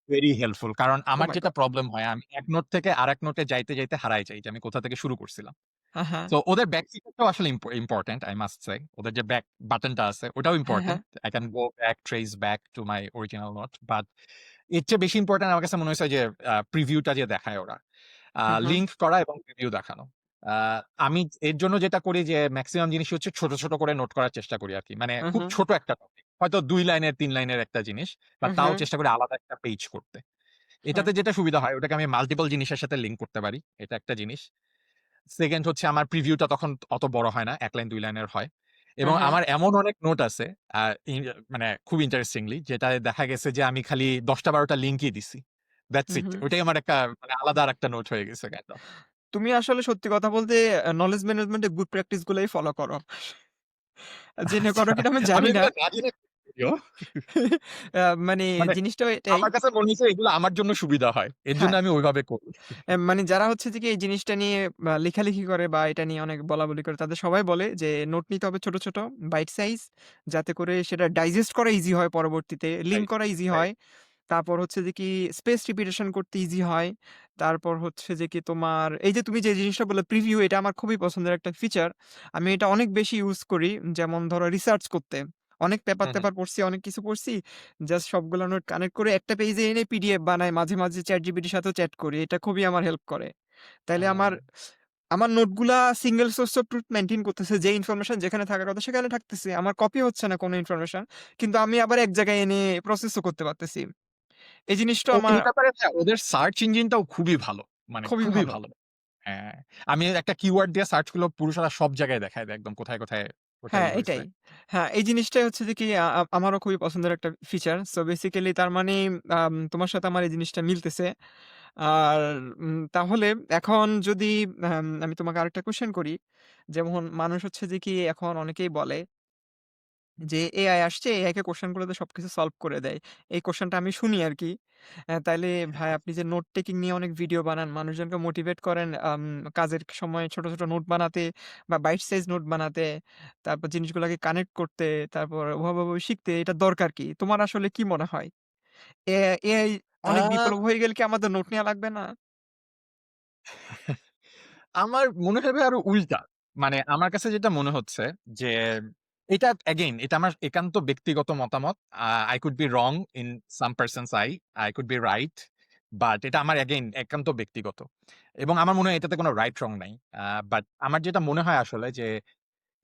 Very helpful. কারণ ওহ আমার মাই যেটা গড! প্রবলেম হয়, আমি এক নোট থেকে আরেক নোটে যাইতে, যাইতে হারায় যাই যে আমি কোথা থেকে শুরু করছিলাম। হ্যাঁ, হ্যাঁ, সো ওদের ব্যাক ফিচারটাও আসলে ইম্পোর্টেন্ট আই মাস্ট সে। ওদের যে ব্যাক বাটনটা আছে ওটাও হ্যাঁ, ইম্পোর্টেন্ট। হ্যাঁ। I can go back, trace back to my original note. But এর চেয়ে বেশি ইম্পোর্টেন্ট আমার কাছে মনে হয়েছে যে প্রিভিউটা যে দেখায় ওরা। হু, হু, লিঙ্ক করা এবং প্রিভিউ দেখানো। আ আমি এর জন্য যেটা করি যে মেক্সিমাম জিনিস হচ্ছে ছোট, ছোট করে নোট করার চেষ্টা করি আরকি। মানে হু, খুব হু, ছোট একটা টপিক। হয়তো ২ লাইনের ৩ লাইনের একটা জিনিস। হু, বাট হু, তাও চেষ্টা করি আলাদা একটা পেজ করতে। হ্যাঁ, এটাতে যেটা সুবিধা হয় ওটাকে আমি মাল্টিপল জিনিসের সাথে লিঙ্ক করতে পারি। এটা একটা জিনিস। 2nd হচ্ছে আমার প্রিভিউটা তখন অত বড় হয় না। ১ লাইন ২ লাইনের হয়। হ্যাঁ, এবং হ্যাঁ, আমার এমন অনেক নোট আছে আ ই মানে খুব ইন্টারেস্টিংলি যেটায় দেখা গেছে যে আমি খালি ১০ টা ১২ টা লিঙ্কই দিছি। হু, দ্যাটস ইট। হু। ওইটাই আমার একটা মানে আলাদা আরেকটা নোট হয়ে গেছে কাইন্ড অফ। তুমি আসলে সত্যি কথা বলতে নলেজ ম্যানেজমেন্ট এর গুড প্র্যাকটিস গুলাই ফলো করো। জেনে আচ্ছা। করো কিনা আমি আমি জানি না। এগুলো না জেনে যদিও। মানে মানে জিনিসটাও এটাই। আমার কাছে মনে হইছে এগুলো আমার জন্য সুবিধা হয়। এর জন্য হ্যাঁ। আমি ওইভাবে করি। মানে যারা হচ্ছে যে কি এই জিনিসটা নিয়ে লেখালেখি করে বা এটা নিয়ে অনেক বলাবলি করে তাদের সবাই বলে যে নোট নিতে হবে ছোট, ছোট বাইট সাইজ যাতে করে সেটা ডাইজেস্ট করা ইজি হয় পরবর্তীতে, লিঙ্ক রাইট, করা ইজি রাইট। হয়। তারপর হচ্ছে যে কি স্পেস রিপিটেশন করতে ইজি হয়। তারপর হচ্ছে যে কি তোমার এই যে তুমি যে জিনিসটা বললে প্রিভিউ এটা আমার খুবই পছন্দের একটা ফিচার। আমি এটা অনেক বেশি ইউজ করি। যেমন ধরো রিসার্চ করতে। অনেক হুম, হুম। পেপার-টেপার পড়ছি, অনেক কিছু পড়ছি। জাস্ট সবগুলা নোট কানেক্ট করে একটা পেজে এনে পিডিএফ বানাই। মাঝে, মাঝে ChatGPT র সাথেও চ্যাট করি। এটা খুবই আমার হেল্প করে। আ তাইলে আমার নোটগুলা single source of truth maintain করতেছে। যে ইনফরমেশন যেখানে থাকার কথা সেখানে থাকতেছে। আমার কপি হচ্ছে না কোন ইনফরমেশন। কিন্তু আমি আবার এক জায়গায় এনে প্রসেসও করতে পারতেছি। এই জিনিসটা আমার এই ব্যাপারে হ্যাঁ, ওদের সার্চ ইঞ্জিনটাও খুবই ভালো। মানে খুবই খুবই ভালো। ভালো। হ্যাঁ, আমি একটা কিওয়ার্ড দিয়ে সার্চ করলেও পুরো সারা সব জায়গায় দেখায় দেয় একদম কোথায়, কোথায় ওটা হ্যাঁ, হইছে। এটাই। হ্যাঁ, এই জিনিসটাই হচ্ছে যে কি আ আ আমারও খুবই পছন্দের একটা ফিচার। সো বেসিক্যালি তার মানে তোমার সাথে আমার এই জিনিসটা মিলতেছে। আর তাহলে এখন যদি আমি তোমাকে আরেকটা কোয়েশ্চেন করি। যেমন মানুষ হচ্ছে যে কি এখন অনেকেই বলে যে এআই আসছে, এআই কে কোয়েশ্চেন করলে তো সবকিছু সলভ করে দেয়। এই কোয়েশ্চেনটা আমি শুনি আরকি। তাইলে ভাই আপনি যে নোট টেকিং নিয়ে অনেক ভিডিও বানান, মানুষজনকে মোটিভেট করেন কাজের সময় ছোট, ছোট নোট বানাতে বা বাইট সাইজ নোট বানাতে, তারপর জিনিসগুলাকে কানেক্ট করতে, তারপর ওভাবে, ওভাবে শিখতে এটার দরকার কি? তোমার আসলে কি মনে হয়? এ এআই অনেক আ ডেভেলপ হয়ে গেলে কি আমাদের নোট নেয়া লাগবে না? আমার মনে হবে আরো উল্টা। মানে আমার কাছে যেটা মনে হচ্ছে যে এটা এগেইন এটা আমার একান্ত ব্যক্তিগত মতামত। I could be wrong in some person's eye, I could be right, but এটা আমার এগেইন একান্ত ব্যক্তিগত। এবং আমার মনে হয় এটাতে কোনো রাইট রং নাই। বাট আমার যেটা মনে হয় আসলে যে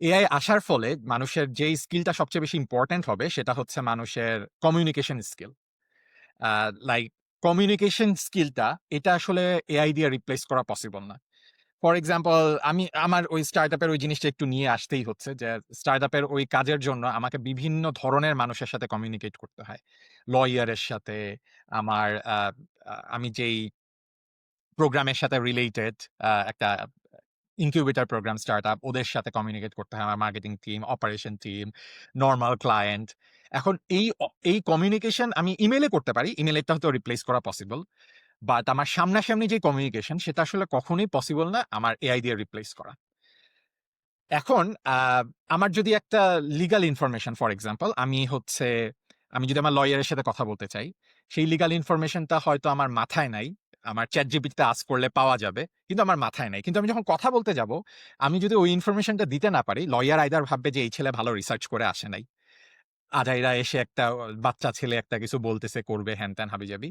এআই আসার ফলে মানুষের যেই স্কিলটা সবচেয়ে বেশি ইম্পোর্টেন্ট হবে সেটা হচ্ছে মানুষের কমিউনিকেশন স্কিল। আ লাইক কমিউনিকেশন স্কিলটা এটা আসলে এআই দিয়ে রিপ্লেস করা পসিবল না। ফর এক্সাম্পল আমার ওই স্টার্টআপ এর ওই জিনিসটা একটু নিয়ে আসতেই হচ্ছে যে স্টার্টআপ এর ওই কাজের জন্য আমাকে বিভিন্ন ধরনের মানুষের সাথে কমিউনিকেট করতে হয়। লয়ারের সাথে, আমার আ আ আমি যেই প্রোগ্রামের সাথে রিলেটেড একটা ইনকিউবেটর প্রোগ্রাম স্টার্টআপ ওদের সাথে কমিউনিকেট করতে হয় আমার marketing team, operation team, normal client. এখন এই কমিউনিকেশন আমি ইমেইলে করতে পারি। ইমেইলেরটা হয়তো রিপ্লেস করা পসিবল। বাট আমার সামনাসামনি যে কমিউনিকেশন সেটা আসলে কখনোই পসিবল না আমার এআই দিয়ে রিপ্লেস করা। এখন আমার যদি একটা লিগাল ইনফরমেশন ফর এক্সাম্পল আমি যদি আমার লয়ারের সাথে কথা বলতে চাই, সেই লিগাল ইনফরমেশনটা হয়তো আমার মাথায় নাই। আমার ChatGPT তে আস্ক করলে পাওয়া যাবে। কিন্তু আমার মাথায় নাই। কিন্তু আমি যখন কথা বলতে যাব, আমি যদি ওই ইনফরমেশনটা দিতে না পারি, লয়ার আইদার ভাববে যে এই ছেলে ভালো রিসার্চ করে আসে নাই। আজাইরা এসে একটা বাচ্চা ছেলে একটা কিছু বলতেছে, করবে, হ্যান-ত্যান হাবিজাবি।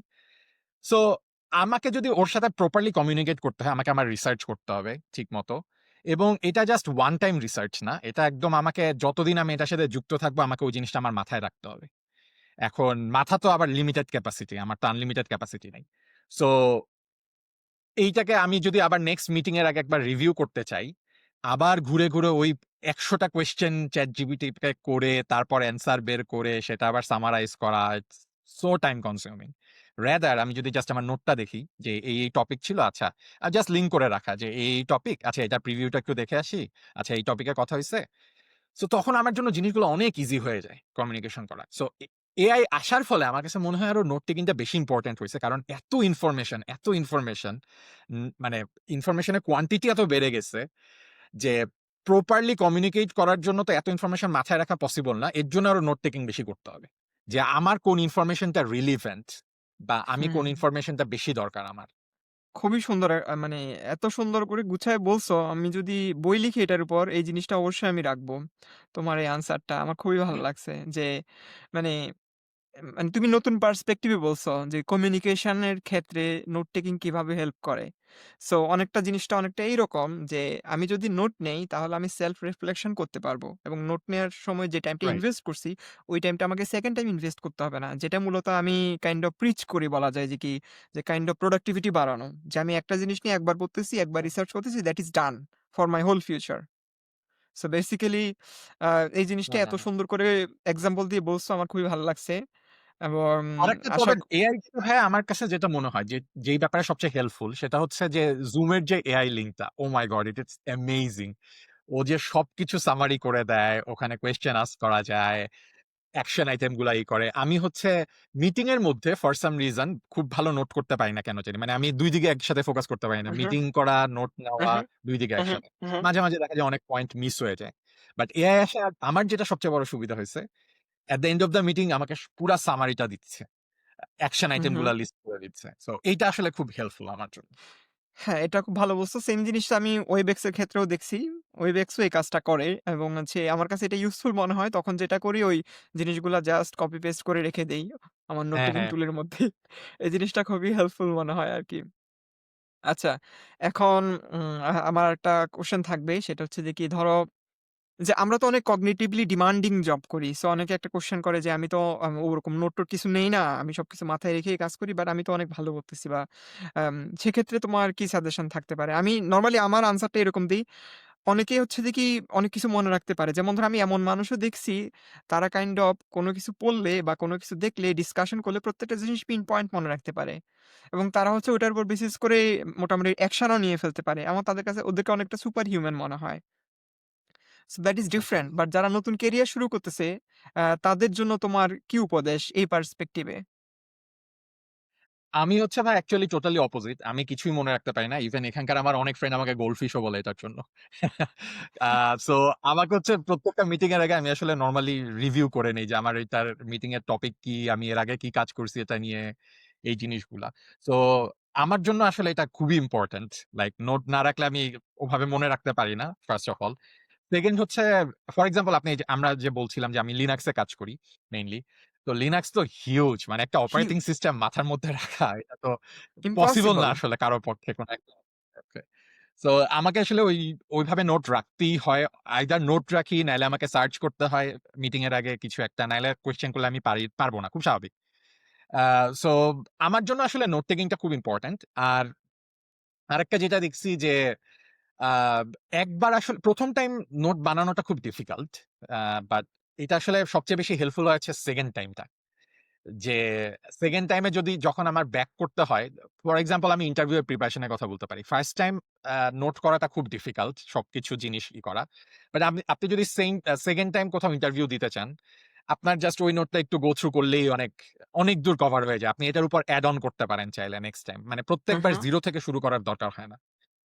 সো আমাকে যদি ওর সাথে প্রপারলি কমিউনিকেট করতে হয়, আমাকে আমার রিসার্চ করতে হবে ঠিকমতো। এবং এটা জাস্ট ওয়ান টাইম রিসার্চ না। এটা একদম আমাকে যতদিন আমি এটার সাথে যুক্ত থাকবো, আমাকে ওই জিনিসটা আমার মাথায় রাখতে হবে। এখন মাথা তো আবার লিমিটেড ক্যাপাসিটি। আমার তো আনলিমিটেড ক্যাপাসিটি নাই। সো এইটাকে আমি যদি আবার নেক্সট মিটিং এর আগে একবার রিভিউ করতে চাই, আবার ঘুরে, ঘুরে ওই ১০০ টা কোয়েশ্চেন ChatGPT তে করে তারপর অ্যান্সার বের করে সেটা আবার সামারাইজ করা it's so time consuming. Rather আমি যদি জাস্ট আমার নোটটা দেখি যে এই টপিক ছিল আচ্ছা, জাস্ট লিঙ্ক করে রাখা যে এই টপিক আচ্ছা এটার প্রিভিউটা একটু দেখে আসি। আচ্ছা এই টপিকে কথা হইছে। সো তখন আমার জন্য জিনিসগুলো অনেক ইজি হয়ে যায় কমিউনিকেশন করা। সো এআই আসার ফলে আমার কাছে মনে হয় আরো নোট টেকিংটা বেশি ইম্পোর্টেন্ট হইছে। কারণ এত ইনফরমেশন মানে ইনফরমেশনের কোয়ান্টিটি এত বেড়ে গেছে যে প্রপারলি কমিউনিকেট করার জন্য তো এত ইনফরমেশন মাথায় রাখা পসিবল না। এর জন্য আরো নোট টেকিং বেশি করতে হবে। যে আমার কোন ইনফরমেশনটা রিলিভেন্ট বা আমি কোন হুম। ইনফরমেশনটা বেশি দরকার আমার। খুবই সুন্দর মানে এত সুন্দর করে গুছায় বলছো। আমি যদি বই লিখি এটার উপর এই জিনিসটা অবশ্যই আমি রাখবো। তোমার এই আনসারটা আমার খুবই ভালো লাগছে যে মানে মানে তুমি নতুন পার্সপেক্টিভ এ বলছো যে কমিউনিকেশন এর ক্ষেত্রে নোট টেকিং কিভাবে হেল্প করে। সো অনেকটা জিনিসটা অনেকটা এইরকম যে আমি যদি নোট নেই তাহলে আমি সেলফ রিফ্লেকশন করতে পারবো এবং নোট নেওয়ার সময় যে টাইমটা রাইট, ইনভেস্ট করছি ওই টাইমটা আমাকে সেকেন্ড টাইম ইনভেস্ট করতে হবে না। যেটা মূলত আমি কাইন্ড অফ প্রিচ করি বলা যায় যে কি যে কাইন্ড অফ প্রোডাক্টিভিটি বাড়ানো। যে আমি একটা জিনিস নিয়ে একবার পড়তেছি, একবার রিসার্চ করতেছি that is done for my whole future. So basically uh এই জিনিসটা এত হ্যাঁ। সুন্দর করে এক্সাম্পল দিয়ে বলছো আমার খুবই ভালো লাগছে। এবং আরেকটা আশা তবে এআই ভাইয়া আমার কাছে যেটা মনে হয় যে যেই ব্যাপারে সবচেয়ে হেল্পফুল সেটা হচ্ছে যে Zoom এর যে এআই লিঙ্কটা ও মাই গড ইট ইস অ্যামেজিং। ও যে সবকিছু সামারি করে দেয়, ওখানে কোয়েশ্চেন আস্ক করা যায়, অ্যাকশন আইটেম গুলা করে। আমি হচ্ছে মিটিং এর মধ্যে ফর সাম রিজন খুব ভালো নোট করতে পারি না কেন জানি। মানে আমি ২ দিকে একসাথে ফোকাস করতে পারি না। উহু, মিটিং করা, নোট নেওয়া উহু, ২ দিকে উহু, একসাথে। উহু, মাঝে, মাঝে দেখা যায় অনেক পয়েন্ট মিস হয়ে যায়। বাট এআই আসে আমার যেটা সবচেয়ে বড় সুবিধা হইছে, at the end of the meeting আমাকে পুরা সামারিটা দিচ্ছে। অ্যাকশন আইটেম উহু। গুলা লিস্ট করে দিচ্ছে। সো এইটা আসলে খুব হেল্পফুল আমার জন্য। হ্যাঁ, এটা খুব ভালো বলছো। সেম জিনিসটা আমি ওয়েবএক্স এর ক্ষেত্রেও দেখছি। ওয়েবএক্স ও এই কাজটা করে এবং হচ্ছে আমার কাছে এটা ইউজফুল মনে হয়। তখন যেটা করি ওই জিনিসগুলা জাস্ট কপি পেস্ট করে রেখে দেই আমার নোট হ্যাঁ, টেকিং হ্যাঁ। টুলের মধ্যে। এই জিনিসটা খুবই হেল্পফুল মনে হয় আরকি। আচ্ছা, এখন আমার একটা কোয়েশ্চেন থাকবে সেটা হচ্ছে যে কি ধরো যে আমরা তো অনেক কগনিটিভলি ডিমান্ডিং জব করি। সো অনেকে একটা কোয়েশ্চেন করে যে আমি তো ওরকম নোট-টোট কিছু নেই না। আমি সবকিছু মাথায় রেখেই কাজ করি। বাট আমি তো অনেক ভালো করতেছি বা সেক্ষেত্রে তোমার কি সাজেশন থাকতে পারে? আমি নরমালি আমার আনসারটা এরকম দেই। অনেকেই হচ্ছে যে কি অনেক কিছু মনে রাখতে পারে। যেমন ধরো আমি এমন মানুষও দেখছি তারা কাইন্ড অফ কোন কিছু পড়লে বা কোন কিছু দেখলে ডিসকাশন করলে প্রত্যেকটা জিনিস পিন পয়েন্ট মনে রাখতে পারে। এবং তারা হচ্ছে ওটার উপর বেসিস করে মোটামুটি অ্যাকশনও নিয়ে ফেলতে পারে। আমার তাদের কাছে ওদেরকে অনেকটা সুপার হিউম্যান মনে হয়। সো দ্যাট ইস আচ্ছা। ডিফারেন্ট। বাট যারা নতুন ক্যারিয়ার শুরু করতেছে, তাদের জন্য তোমার কি উপদেশ এই পার্সপেক্টিভ এ? আমি হচ্ছে ভাই অ্যাকচুয়ালি টোটালি অপোজিট। আমি কিছুই মনে রাখতে পারি না। ইভেন এখানকার আমার অনেক ফ্রেন্ড আমাকে গোল্ডফিশ ও বলে এটার জন্য। আ সো আমাকে হচ্ছে প্রত্যেকটা মিটিং এর আগে আমি আসলে নরমালি রিভিউ করে নেই যে আমার এটার মিটিং এর টপিক কি, আমি এর আগে কি কাজ করছি এটা নিয়ে, এই জিনিসগুলা। সো আমার জন্য আসলে এটা খুবই ইম্পোর্টেন্ট। লাইক নোট না রাখলে আমি ওভাবে মনে রাখতে পারি না, ফার্স্ট অফ অল। সেকেন্ড হচ্ছে ফর এক্সাম্পল আপনি এই যে আমরা যে বলছিলাম যে আমি লিনাক্স এ কাজ করি মেইনলি। তো লিনাক্স তো হিউজ মানে একটা অপারেটিং হিউজ, সিস্টেম মাথার মধ্যে রাখা এটা তো পসিবল না ইম্পসিবল। আসলে কারো পক্ষে কোন একটা পক্ষে। সো আমাকে আসলে ওইভাবে নোট রাখতেই হয়। আইদার নোট রাখি নাইলে আমাকে সার্চ করতে হয় মিটিং এর আগে কিছু একটা নাইলে কোয়েশ্চেন করলে আমি পারবো না। খুব স্বাভাবিক। আ সো আমার জন্য আসলে নোট টেকিং টা খুব ইম্পোর্টেন্ট। আর আরেকটা যেটা দেখছি যে আ একবার আসলে ১ম টাইম নোট বানানোটা খুব ডিফিকাল্ট। বাট এটা আসলে সবচেয়ে বেশি হেল্পফুল হয়েছে 2nd টাইমটা। যে 2nd টাইমে যদি যখন আমার ব্যাক করতে হয়, ফর এক্সাম্পল আমি ইন্টারভিউ এর প্রিপারেশন এর কথা বলতে পারি। ফার্স্ট টাইম নোট করাটা খুব ডিফিকাল্ট সবকিছু জিনিস করা। বাট আপনি যদি 2nd টাইম কোথাও ইন্টারভিউ দিতে চান, আপনার জাস্ট ওই নোটটা একটু গো থ্রু করলেই অনেক দূর কভার হয়ে যায়। আপনি এটার উপর এড অন করতে পারেন চাইলে নেক্সট টাইম। মানে প্রত্যেকবার উহু, 0 থেকে শুরু করার দরকার হয় না।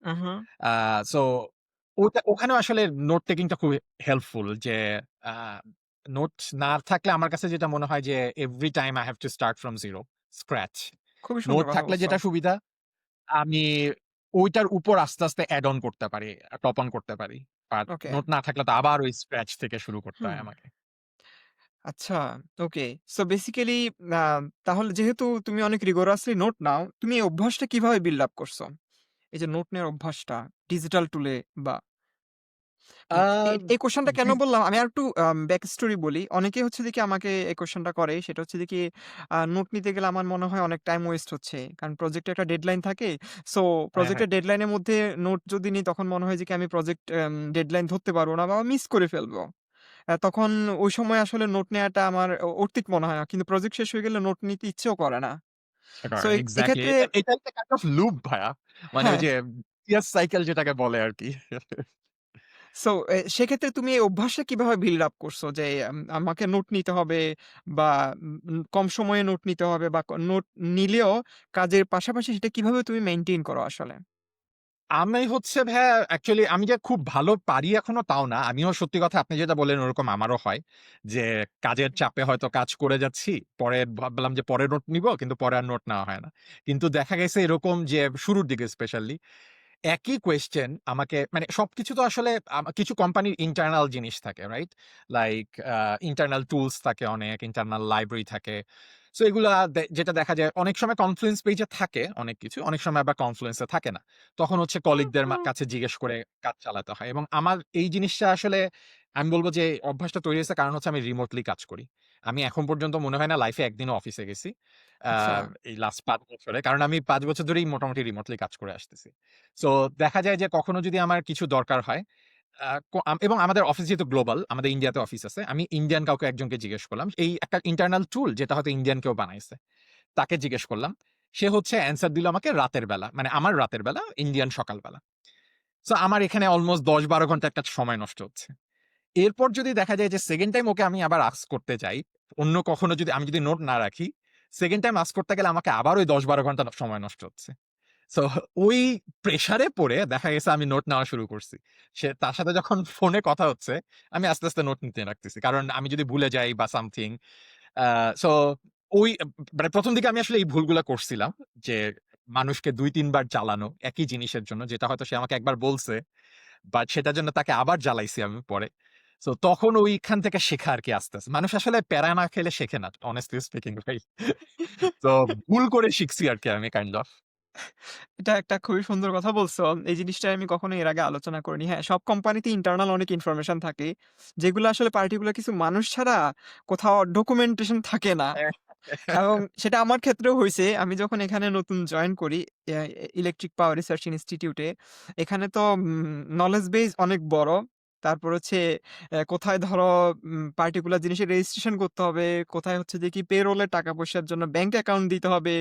উহু। আ সো ওখানেও আসলে নোট টেকিং টা খুবই হেল্পফুল যে আ নোট না থাকলে আমার কাছে যেটা মনে হয় যে every time I have to start from 0 scratch. খুবই নোট সুন্দর কথা থাকলে বলছো। যেটা সুবিধা আমি ওইটার উপর আস্তে, আস্তে এড অন করতে পারি, টপ অন করতে পারি। আর ওকে। নোট না থাকলে তো আবার ওই স্ক্র্যাচ থেকে শুরু করতে হুম। হয় আমাকে। আচ্ছা, ওকে। সো বেসিক্যালি আ তাহলে যেহেতু তুমি অনেক রিগোরাসলি নোট নাও, তুমি এই অভ্যাসটা কিভাবে বিল্ড আপ করছো? এই যে নোট নেওয়ার অভ্যাসটা ডিজিটাল টুলে বা আ এই কোয়েশ্চেনটা কেন জি, বললাম? আমি আরেকটু ব্যাক স্টোরি বলি। অনেকেই হচ্ছে যে কি আমাকে এই কোয়েশ্চেনটা করে। সেটা হচ্ছে যে কি নোট নিতে গেলে আমার মনে হয় অনেক টাইম ওয়েস্ট হচ্ছে। কারণ প্রজেক্টের একটা ডেডলাইন থাকে। সো হ্যাঁ, হ্যাঁ। প্রজেক্টের ডেডলাইনের মধ্যে নোট যদি নিই তখন মনে হয় যে কি আমি প্রজেক্ট ডেডলাইন ধরতে পারব না বা মিস করে ফেলবো। তখন ওই সময় আসলে নোট নেয়াটা আমার অর্থিক মনে হয় না। কিন্তু প্রজেক্ট শেষ হয়ে গেলে নোট নিতে ইচ্ছেও করে না। So exactly. এক্ষেত্রে এটা একটা কাইন্ড অফ লুপ ভাইয়া। মানে ওই হ্যাঁ। যে পিয়াস সাইকেল যেটাকে বলে আরকি। সো সেক্ষেত্রে তুমি এই অভ্যাসটা কিভাবে বিল্ড আপ করছো? যে আমাকে নোট নিতে হবে বা কম সময়ে নোট নিতে হবে বা নোট নিলেও কাজের পাশাপাশি সেটা কিভাবে তুমি মেইনটেইন করো আসলে? আমি হচ্ছে ভাইয়া অ্যাকচুয়ালি আমি যে খুব ভালো পারি এখনো তাও না। আমিও সত্যি কথা আপনি যেটা বললেন ওরকম আমারও হয়। যে কাজের চাপে হয়তো কাজ করে যাচ্ছি। পরে ভাবলাম যে পরে নোট নিবো কিন্তু পরে আর নোট নেওয়া হয় না। কিন্তু দেখা গেছে এরকম যে শুরুর দিকে স্পেশালি একই কোয়েশ্চেন আমাকে মানে সবকিছু তো আসলে কিছু কোম্পানির ইন্টারনাল জিনিস থাকে, রাইট? লাইক ইন্টারনাল টুলস থাকে অনেক, ইন্টারনাল লাইব্রেরি থাকে। সো এগুলা যেটা দেখা যায় অনেক সময় কনফ্লুয়েন্স পেজে থাকে অনেক কিছু, অনেক সময় আবার কনফ্লুয়েন্স এ থাকে না। তখন হচ্ছে কলিগদের কাছে জিজ্ঞেস করে কাজ চালাতে হয়। এবং আমার এই জিনিসটা আসলে আমি বলব যে অভ্যাসটা তৈরি হয়েছে কারণ হচ্ছে আমি রিমোটলি কাজ করি। আমি এখন পর্যন্ত মনে হয় না লাইফে একদিনও অফিসে গেছি। আ আচ্ছা, এই লাস্ট ৫ বছরে। কারণ আমি ৫ বছর ধরেই মোটামুটি রিমোটলি কাজ করে আসতেছি। সো দেখা যায় যে কখনো যদি আমার কিছু দরকার হয় আ ক আম এবং আমাদের অফিস যেহেতু গ্লোবাল, আমাদের ইন্ডিয়াতে অফিস আছে। আমি ইন্ডিয়ান কাউকে একজনকে জিজ্ঞেস করলাম। এই একটা ইন্টারনাল টুল যেটা হয়তো ইন্ডিয়ান কেউ বানাইছে। তাকে জিজ্ঞেস করলাম। সে হচ্ছে অ্যান্সার দিল আমাকে রাতের বেলা। মানে আমার রাতের বেলা, ইন্ডিয়ান সকালবেলা। সো আমার এখানে অলমোস্ট ১০-১২ ঘন্টা একটা সময় নষ্ট হচ্ছে। এরপর যদি দেখা যায় যে 2nd টাইম ওকে আমি আবার আস্ক করতে যাই, অন্য কখনো যদি আমি যদি নোট না রাখি, 2nd টাইম আস্ক করতে গেলে আমাকে আবার ওই ১০-১২ ঘন্টা সময় নষ্ট হচ্ছে। সো ওই প্রেশারে পড়ে দেখা গেছে আমি নোট নেওয়া শুরু করছি। তার সাথে যখন ফোনে কথা হচ্ছে, আমি আস্তে, আস্তে নোট নিতে রাখতেছি। কারণ আমি যদি ভুলে যাই বা সামথিং আ সো ওই মানে ১ম দিকে আমি আসলে এই ভুলগুলা করছিলাম। যে মানুষকে ২-৩ বার জ্বালানো একই জিনিসের জন্য যেটা হয়তো সে আমাকে একবার বলছে। বাট সেটার জন্য তাকে আবার জ্বালাইছি আমি পরে। সো তখন ওইখান থেকে শেখা আরকি আস্তে, আস্তে। মানুষ আসলে প্যারা না খেলে শেখে না। honestly speaking ভাই। তো ভুল করে শিখছি আরকি আমি কাইন্ড অফ। এটা একটা খুবই সুন্দর কথা বলছো। এই জিনিসটা আমি কখনো এর আগে আলোচনা করিনি। হ্যাঁ, সব কোম্পানিতে ইন্টারনাল অনেক ইনফরমেশন থাকে। যেগুলো আসলে পার্টিকুলার কিছু মানুষ ছাড়া কোথাও ডকুমেন্টেশন থাকে না। হ্যাঁ। এবং সেটা আমার ক্ষেত্রেও হইছে। আমি যখন এখানে নতুন জয়েন করি ইয়া ইলেকট্রিক পাওয়ার রিসার্চ ইনস্টিটিউটে, এখানে তো নলেজ বেস অনেক বড়। তারপর হচ্ছে কোথায় ধরো পার্টিকুলার জিনিসের রেজিস্ট্রেশন করতে হবে, কোথায় হচ্ছে যে কি পেরোল এর টাকা-পয়সার জন্য ব্যাংক অ্যাকাউন্ট দিতে হবে,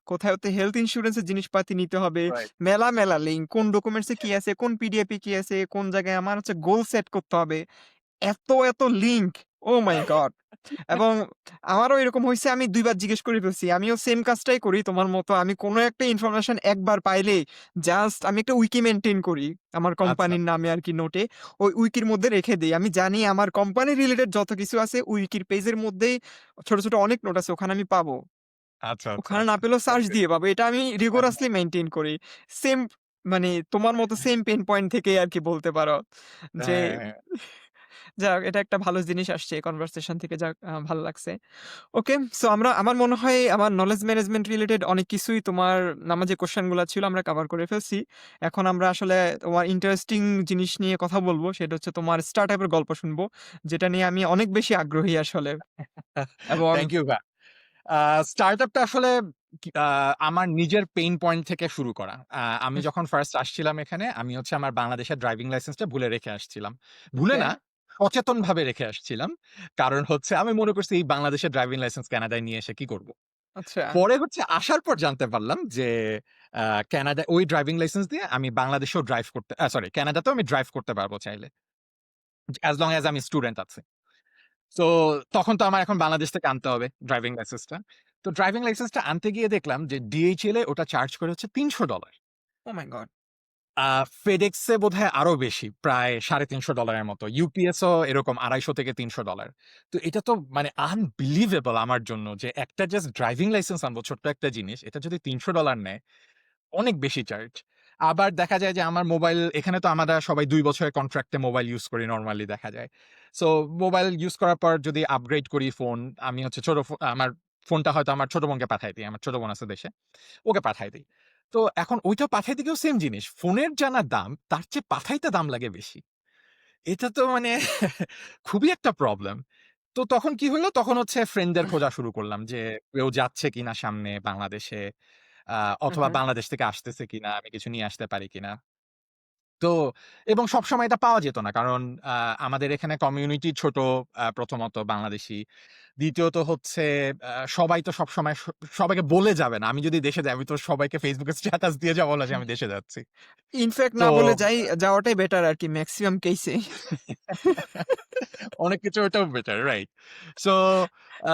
কোথায় হচ্ছে হেলথ ইন্সুরেন্স এর জিনিসপাতি নিতে হবে। রাইট। মেলা, মেলা লিঙ্ক কোন ডকুমেন্টস এ কি আছে, কোন পিডিএফ এ কি আছে, কোন জায়গায় আমার হচ্ছে গোল সেট করতে হবে। এত লিঙ্ক! ওহ মাই গড! এবং আমারও এরকম হইছে আমি ২ বার জিজ্ঞেস করে ফেলছি। আমিও সেম কাজটাই করি তোমার মতো। আমি কোন একটা ইনফরমেশন একবার পাইলেই জাস্ট আমি একটা উইকি মেইনটেইন করি। আমার আচ্ছা, কোম্পানির নামে আরকি নোটে। ওই উইকির মধ্যে রেখে দেই। আমি জানি আমার কোম্পানি রিলেটেড যত কিছু আছে উইকির পেজের মধ্যেই ছোট অনেক নোট আছে ওখানে আমি পাবো। আচ্ছা, আচ্ছা, ওখানে না আচ্ছা। পেলেও সার্চ ওকে। দিয়ে পাবো। এটা আমি হ্যাঁ, রিগোরাসলি মেইনটেইন করি। সেম মানে তোমার মতো সেম পেইন পয়েন্ট থেকেই আরকি বলতে পারো যে হ্যাঁ, হ্যাঁ। যাক এটা একটা ভালো জিনিস আসছে এই কনভারসেশন থেকে যাক ভালো লাগছে। ওকে সো আমার মনে হয় আমার নলেজ ম্যানেজমেন্ট রিলেটেড অনেক কিছুই আমার যে কোয়েশ্চেন গুলা ছিল আমরা কভার করে ফেলছি। এখন আমরা আসলে তোমার ইন্টারেস্টিং জিনিস নিয়ে কথা বলব। সেটা হচ্ছে তোমার স্টার্টআপ এর গল্প শুনবো। যেটা নিয়ে আমি অনেক বেশি আগ্রহী আসলে। এবং থ্যাংক ইউ ভাইয়া। আ স্টার্টআপ টা আসলে আমার নিজের পেইন পয়েন্ট থেকে শুরু করা। আমি যখন ফার্স্ট আসছিলাম এখানে, আমি হচ্ছে আমার বাংলাদেশের ড্রাইভিং লাইসেন্সটা ভুলে রেখে আসছিলাম। ভুলে ওকে না, সচেতনভাবে রেখে আসছিলাম। কারণ হচ্ছে আমি মনে করছি এই বাংলাদেশের ড্রাইভিং লাইসেন্স কানাডায় নিয়ে এসে কি করব? আচ্ছা। পরে হচ্ছে আসার পর জানতে পারলাম যে আ কানাডায় ওই ড্রাইভিং লাইসেন্স দিয়ে আমি বাংলাদেশেও ড্রাইভ করতে সরি কানাডাতেও আমি ড্রাইভ করতে পারব চাইলে। as long as আমি স্টুডেন্ট আছি। সো তখন তো আমার এখন বাংলাদেশ থেকে আনতে হবে ড্রাইভিং লাইসেন্সটা। তো ড্রাইভিং লাইসেন্সটা আনতে গিয়ে দেখলাম যে DHL এ ওটা চার্জ করে হচ্ছে $৩০০। ওহ মাই গড! আ FedEx এ বোধহয় আরো বেশি। প্রায় $৩৫০ এর মতো। UPS ও এরকম $২৫০-৩০০। তো এটা তো মানে আনবিলিভেবল আমার জন্য যে একটা জাস্ট ড্রাইভিং লাইসেন্স আনবো ছোট্ট একটা জিনিস। এটা যদি $৩০০ নেয় অনেক বেশি চার্জ। আবার দেখা যায় যে আমার মোবাইল এখানে তো আমরা সবাই ২ বছরের কন্ট্রাক্টে মোবাইল ইউজ করি নরমালি দেখা যায়। সো মোবাইল ইউজ করার পর যদি আপগ্রেড করি ফোন, আমি হচ্ছে আমার ফোনটা হয়তো আমার ছোট বোনকে পাঠায় দেই। আমার ছোট বোন আছে দেশে। ওকে পাঠায় দেই। তো এখন ওইটা পাঠাইতে গিয়েও সেম জিনিস। ফোনের যা না দাম, তার চেয়ে পাঠাইতে দাম লাগে বেশি। এটা তো মানে খুবই একটা প্রবলেম। তো তখন কি হলো? তখন হচ্ছে ফ্রেন্ডদের খোঁজা শুরু করলাম যে কেউ যাচ্ছে কিনা সামনে বাংলাদেশে, আ অথবা উহু, বাংলাদেশ থেকে আসতেছে কিনা, আমি কিছু নিয়ে আসতে পারি কিনা। তো এবং সবসময় এটা পাওয়া যেত না। কারণ আ আমাদের এখানে কমিউনিটি ছোট, প্রথমত বাংলাদেশী। দ্বিতীয়ত হচ্ছে সবাই তো সবসময় সবাইকে বলে যাবে না। আমি যদি দেশে যাই, আমি তো সবাইকে Facebook এ স্ট্যাটাস দিয়ে যাবো না যে আমি দেশে যাচ্ছি। ইনফেক্ট তো না বলে যাওয়াটাই বেটার আরকি মেক্সিমাম কেসে। অনেক কিছু ওটাও বেটার, রাইট? সো আ